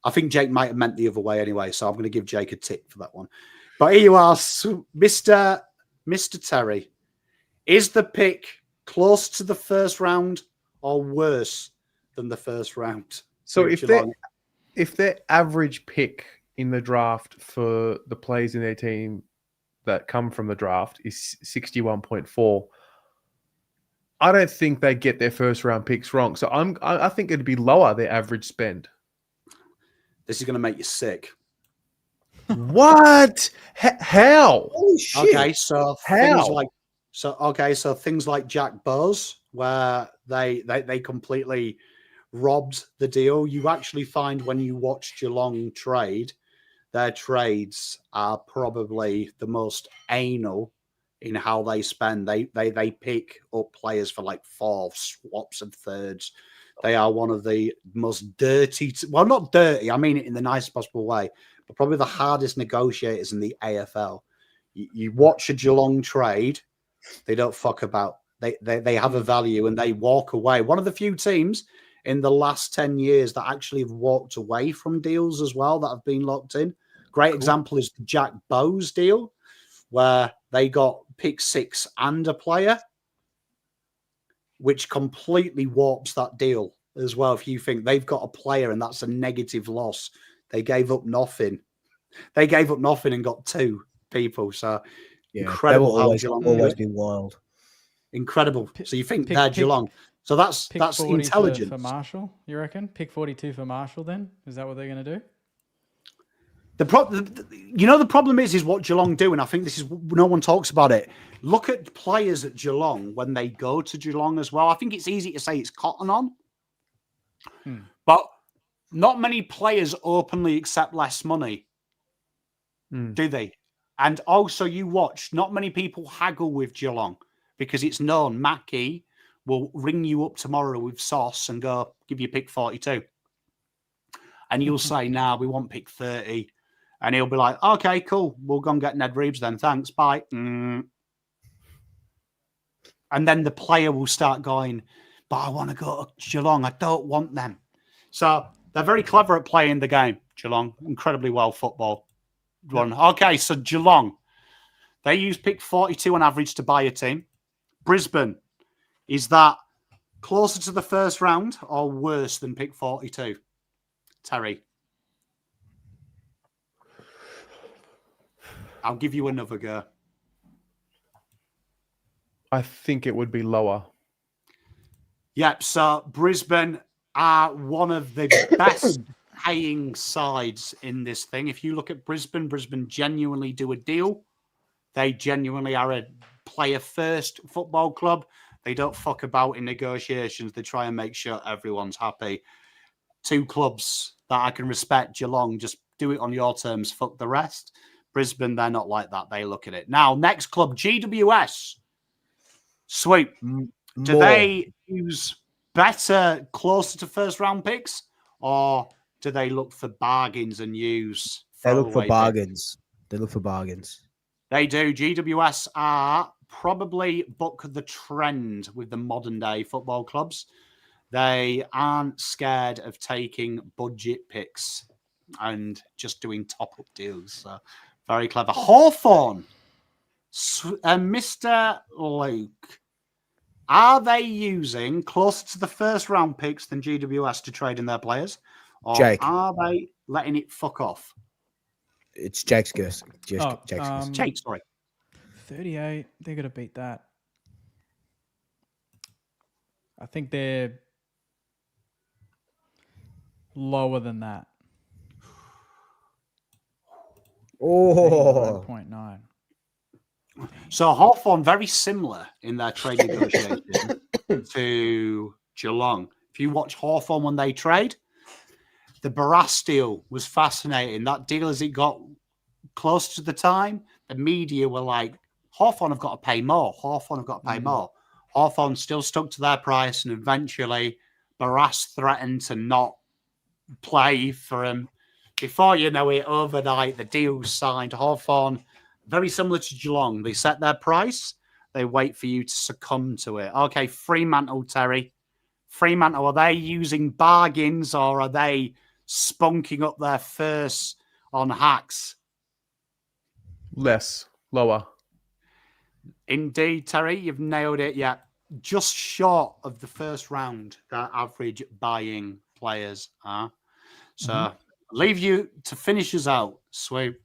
I think Jake might have meant the other way anyway, so I'm going to give Jake a tick for that one. But here you are, Mr. Terry. Is the pick close to the first round or worse than the first round? So if their average pick in the draft for the players in their team that come from the draft is 61.4, I don't think they get their first round picks wrong. So I think it'd be lower, their average spend. This is going to make you sick. What? How? Holy shit. Okay, so things like Jack Bowes, where they completely robbed the deal. You actually find when you watch Geelong trade, their trades are probably the most anal in how they spend. They pick up players for like fourths, swaps, and thirds. They are one of the most dirty, well, not dirty, I mean it in the nicest possible way, but probably the hardest negotiators in the AFL. You watch a Geelong trade, they don't fuck about. They have a value and they walk away. One of the few teams in the last 10 years that actually have walked away from deals as well that have been locked in. Great example is the Jack Bowes deal, where they got pick 6 and a player, which completely warps that deal as well. If you think they've got a player and that's a negative loss They gave up nothing. They gave up nothing and got 2 people. So incredible they will how Geelong do always it. be wild. Incredible. So you think they're Geelong. So that's 40 intelligent. for Marshall, you reckon? Pick 42 for Marshall then? Is that what they're going to do? The problem is what Geelong do, and I think this is no one talks about it. Look at players at Geelong when they go to Geelong as well. I think it's easy to say it's cotton on, but not many players openly accept less money, do they? And also, you watch, not many people haggle with Geelong because it's known Mackie will ring you up tomorrow with sauce and go, give you pick 42. And you'll say, nah, we want pick 30. And he'll be like, okay, cool. We'll go and get Ned Reeves then. Thanks. Bye. And then the player will start going, but I want to go to Geelong. I don't want them. So they're very clever at playing the game, Geelong. Incredibly well football. One. Okay, so Geelong. They use pick 42 on average to buy a team. Brisbane, is that closer to the first round or worse than pick 42? Terry. I'll give you another go. I think it would be lower. Yep, so Brisbane are one of the best paying sides in this thing. If you look at Brisbane genuinely do a deal. They genuinely are a player-first football club. They don't fuck about in negotiations. They try and make sure everyone's happy. 2 clubs that I can respect, Geelong, just do it on your terms, fuck the rest. Brisbane, they're not like that. They look at it. Now, next club, GWS. Swoop. Do they use better, closer to first-round picks, or do they look for bargains and use They look for throwaway bargains. They look for bargains. They do. GWS are probably buck the trend with the modern day football clubs. They aren't scared of taking budget picks and just doing top-up deals. So very clever. Hawthorn, Mr. Luke, are they using closer to the first-round picks than GWS to trade in their players? Or Jake. Are they letting it fuck off? It's Jake's guess. Jake, sorry. 38. They're going to beat that. I think they're lower than that. Oh. 9.9. So Hawthorn, very similar in their trade negotiation to Geelong. If you watch Hawthorn when they trade, the Barras deal was fascinating. That deal, as it got close to the time, the media were like, Hawthorn have got to pay more. Hawthorn have got to pay more. Hawthorn still stuck to their price, and eventually Barras threatened to not play for him. Before you know it, overnight, the deal's signed. Hawthorn, very similar to Geelong. They set their price. They wait for you to succumb to it. Okay, Fremantle, Terry. Fremantle, are they using bargains or are they spunking up their first on hacks? Lower. Indeed, Terry, you've nailed it. Yeah, just short of the first round, their average buying players are. So leave you to finish us out, Swoop.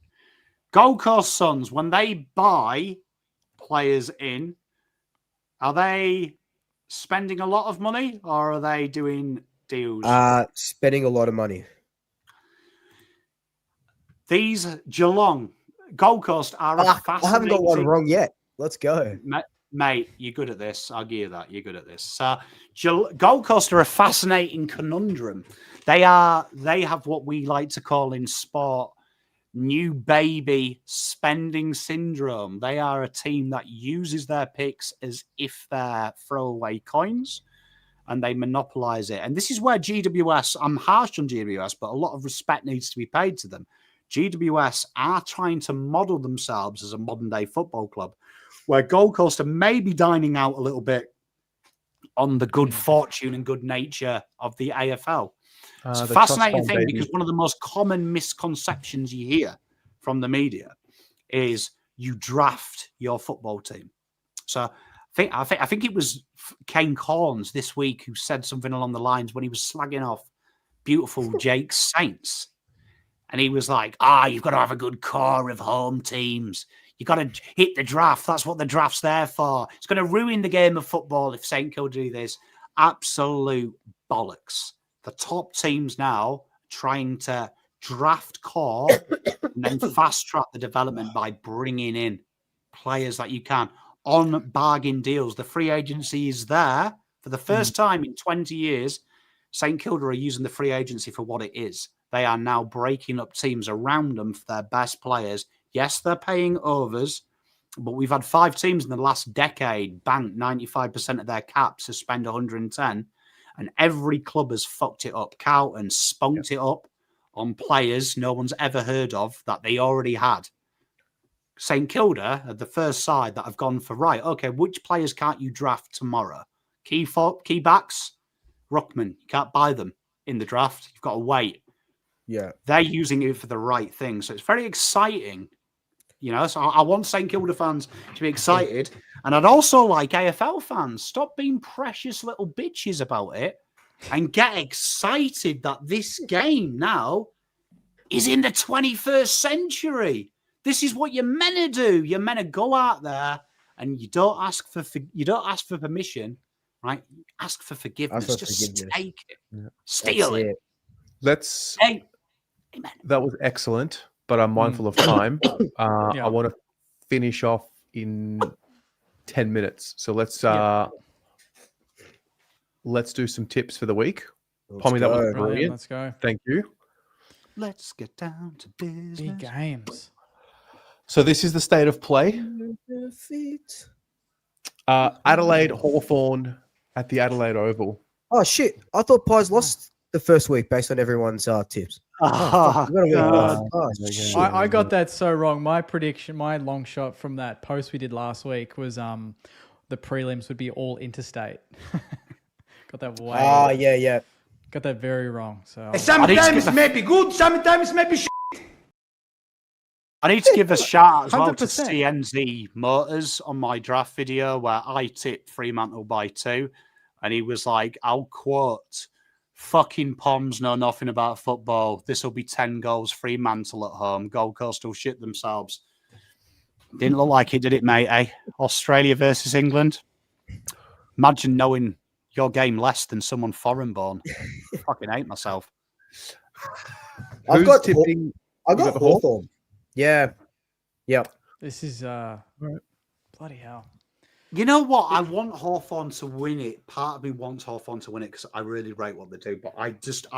Gold Coast Suns, when they buy players in, are they spending a lot of money or are they doing deals? Spending a lot of money. These Geelong, Gold Coast are a fascinating... I haven't got one wrong yet. Let's go. Mate, you're good at this. I'll give you that. You're good at this. Gold Coast are a fascinating conundrum. They have what we like to call in sport new baby spending syndrome. They are a team that uses their picks as if they're throwaway coins and they monopolize it. And this is where GWS, I'm harsh on GWS, but a lot of respect needs to be paid to them. GWS are trying to model themselves as a modern day football club where Gold Coast are maybe dining out a little bit on the good fortune and good nature of the AFL. It's a fascinating thing because one of the most common misconceptions you hear from the media is you draft your football team. So I think it was Kane Corns this week who said something along the lines when he was slagging off beautiful Jake's Saints. And he was like, you've got to have a good core of home teams. You got to hit the draft. That's what the draft's there for. It's going to ruin the game of football if St Kilda do this. Absolute bollocks. The top teams now trying to draft core and then fast track the development by bringing in players that you can on bargain deals. The free agency is there for the first time in 20 years. St Kilda are using the free agency for what it is. They are now breaking up teams around them for their best players. Yes, they're paying overs, but we've had 5 teams in the last decade bank 95% of their caps to spend 110, and every club has fucked it up. Carlton spunked it up on players no one's ever heard of that they already had. St Kilda are the first side that have gone for, right, okay, which players can't you draft tomorrow? Key backs, Ruckman, you can't buy them in the draft. You've got to wait. Yeah. They're using it for the right thing. So it's very exciting. You know, so I want St Kilda fans to be excited. And I'd also like AFL fans, stop being precious little bitches about it and get excited that this game now is in the 21st century. This is what you're meant to do. You're meant to go out there and you don't ask for permission, right? You ask for forgiveness. Just take it. Yeah. Steal it. That was excellent, but I'm mindful of time. I want to finish off in 10 minutes. So let's do some tips for the week. Pommy, that was brilliant. Let's go. Thank you. Let's get down to business. Big games. So this is the state of play. Adelaide Hawthorn at the Adelaide Oval. Oh, shit. I thought Pies lost the first week based on everyone's tips. I got that so wrong. My prediction, my long shot from that post we did last week was the prelims would be all interstate. Got that way. Oh, yeah. Got that very wrong. So sometimes it may be good, sometimes it may be shit. I need to give a shout out as well to CNZ Motors on my draft video where I tipped Fremantle by 2. And he was like, I'll quote, "Fucking Poms know nothing about football. This will be 10 goals Fremantle at home. Gold Coast will shit themselves." Didn't look like it, did it, mate? Eh? Australia versus England. Imagine knowing your game less than someone foreign born. Fucking hate myself. I've got Hawthorn. Yeah. Yep. This is bloody hell. You know what? I want Hawthorn to win it. Part of me wants Hawthorn to win it because I really rate what they do. But I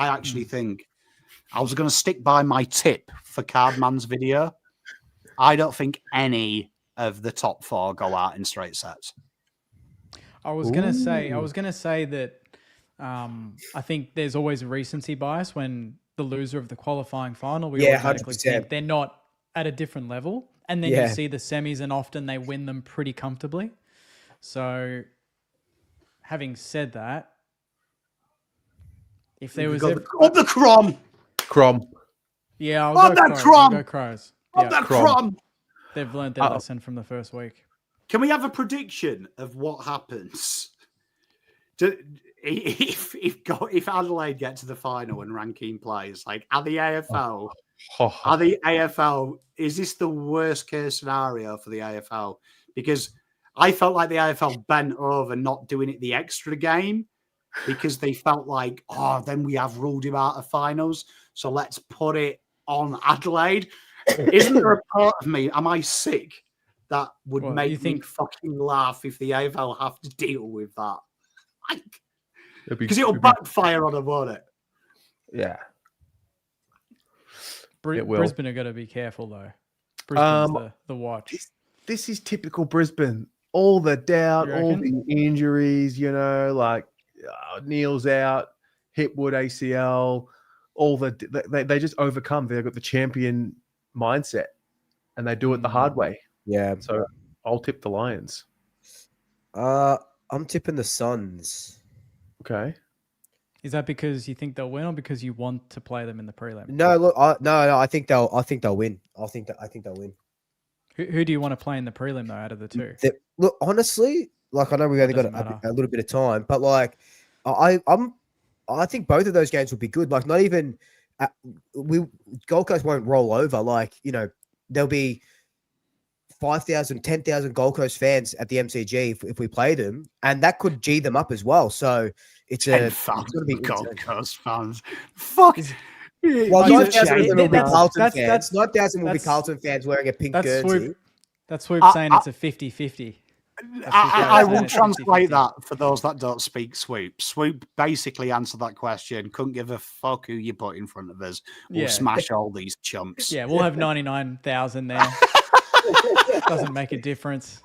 actually think I was going to stick by my tip for Cardman's video. I don't think any of the top 4 go out in straight sets. I was going to say that I think there's always a recency bias when the loser of the qualifying final, we automatically 100%. think they're not at a different level. And then you see the semis and often they win them pretty comfortably. So having said that, if there was the Crom. Yeah, I'll go Crows. The Crom. They've learned their lesson from the first week. Can we have a prediction of what happens if Adelaide get to the final and Rankine plays? Like, are the AFL, is this the worst case scenario for the AFL? Because I felt like the AFL bent over not doing it the extra game because they felt like, then we have ruled him out of finals, so let's put it on Adelaide. Isn't there a part of me, am I sick, that would make me fucking laugh if the AFL have to deal with that? Because it'll backfire on them, won't it? Yeah. Brisbane are going to be careful, though. Brisbane's the watch. This is typical Brisbane. All the doubt, all the injuries, like Neil's out, Hipwood ACL, they just overcome. They've got the champion mindset and they do it the hard way. Yeah. So I'll tip the Lions. I'm tipping the Suns. Okay. Is that because you think they'll win or because you want to play them in the prelim? No, look, I think they'll win. I think they'll win. Who do you want to play in the prelim though, out of the 2? Look, honestly, like I know we've only got a little bit of time, but like I think both of those games will be good. Like not even Gold Coast won't roll over. Like, there'll be 5,000, 10,000 Gold Coast fans at the MCG if we play them, and that could G them up as well. So it's going to be Gold Coast fans. Fuck. Well, 9,000 will be Carlton fans. 9,000 will be that's- Carlton fans wearing a pink That's jersey. Swoop. That's Swoop saying it's a 50-50. I will translate that for those that don't speak Swoop. Swoop basically answered that question. Couldn't give a fuck who you put in front of us. We'll smash all these chumps. Yeah, we'll have 99,000 there. Doesn't make a difference.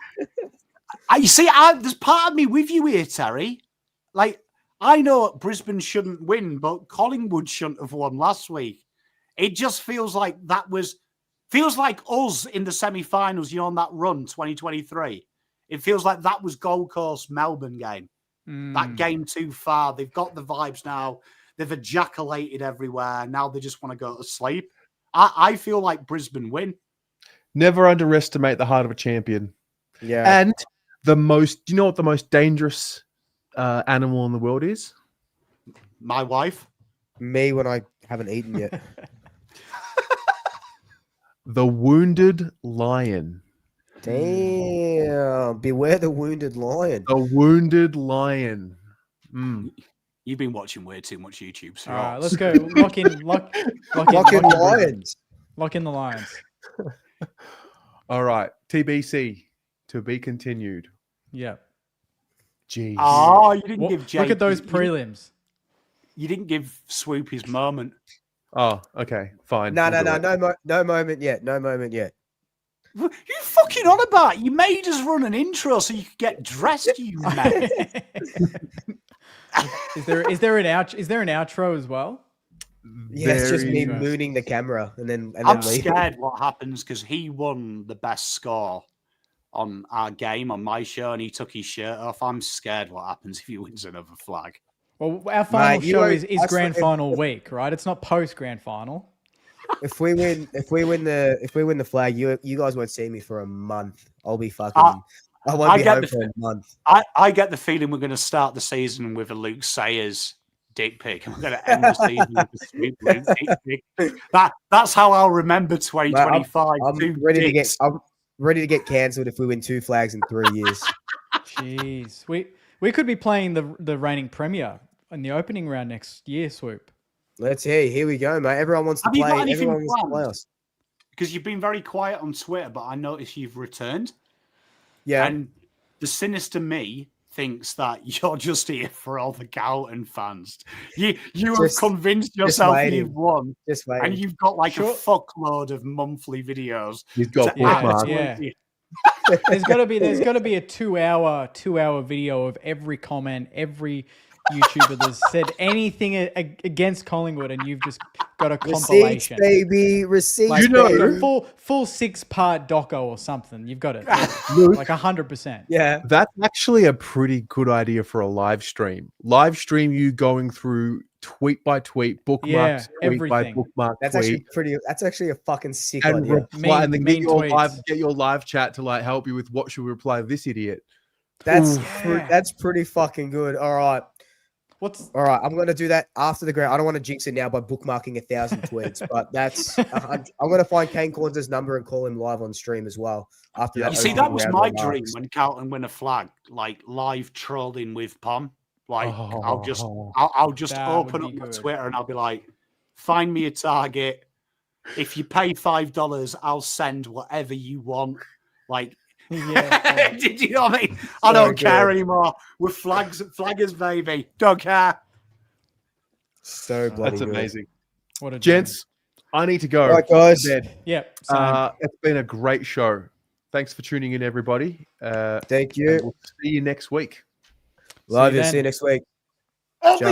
You see, there's part of me with you here, Terry. Like, I know Brisbane shouldn't win, but Collingwood shouldn't have won last week. It just feels like feels like us in the semi-finals, on that run, 2023. It feels like that was Gold Coast Melbourne game. That game too far. They've got the vibes now. They've ejaculated everywhere. Now they just want to go to sleep. I feel like Brisbane win. Never underestimate the heart of a champion. Yeah. And do you know what the most dangerous animal in the world is? My wife. Me when I haven't eaten yet. The wounded lion. Damn. Beware the wounded lion. The wounded lion. You've been watching way too much YouTube. So All right, let's go. Lock in Lions. Lock in the Lions. All right. TBC to be continued. Yeah. Jeez. Oh, you didn't give Jake. Look at those prelims. You didn't give Swoop his moment. Oh, okay. Fine. No moment yet. No moment yet. You fucking on about? You made us run an intro so you could get dressed, you man. Is there an outro as well? Yeah, it's just me interesting. mooning the camera and then I'm leave. scared what happens because he won the best score on our game on my show and he took his shirt off. I'm scared what happens if he wins another flag. Well, our final Mate, show is grand final week, right? It's not post grand final. If we win the flag, you guys won't see me for a month. I'll be fucking. I won't be home for a month. I get the feeling we're going to start the season with a Luke Sayers dick pic, and we're going to end the season with a Sweet Luke dick pic. That's how I'll remember 2025. I'm ready to get cancelled if we win 2 flags in 3 years. Jeez, we could be playing the reigning premier in the opening round next year, Swoop. Let's hear. Here we go, mate. Everyone wants to play. Everyone wants to play us. Because you've been very quiet on Twitter, but I noticed you've returned. Yeah. And the sinister me thinks that you're just here for all the Galton fans. You have convinced yourself you've won. Just waiting. And you've got like a fuckload of monthly videos. He's got bookmarks. Yeah. There's got to be a 2-hour video of every comment, every YouTuber that's said anything against Collingwood, and you've just got a compilation. Receipts, baby. Receipts, like, baby. a full 6-part doco or something. You've got it. Like 100%. Yeah. That's actually a pretty good idea for a live stream. Live stream you going through tweet by tweet, bookmark tweet by everything. bookmark That's tweet. That's actually a fucking sick And idea. reply, and then Mean get your live chat to like help you with what should we reply to this idiot. That's pretty fucking good. All right. All right, I'm going to do that after the ground. I don't want to jinx it now by bookmarking 1,000 tweets, but I'm going to find Kane Corns' number and call him live on stream as well. After that, you see, that was my dream when Carlton win a flag, like live trolling with Pom. Like I'll just open up my Twitter and I'll be like, find me a target. If you pay $5, I'll send whatever you want. Like. Yeah. Did you know what I mean? I don't care anymore. We're flaggers, baby. Don't care. So bloody That's amazing. What a gents. I need to go. All right, guys. Yep. It's been a great show. Thanks for tuning in, everybody. Thank you. We'll see you next week. Love you. See you next week. Ciao.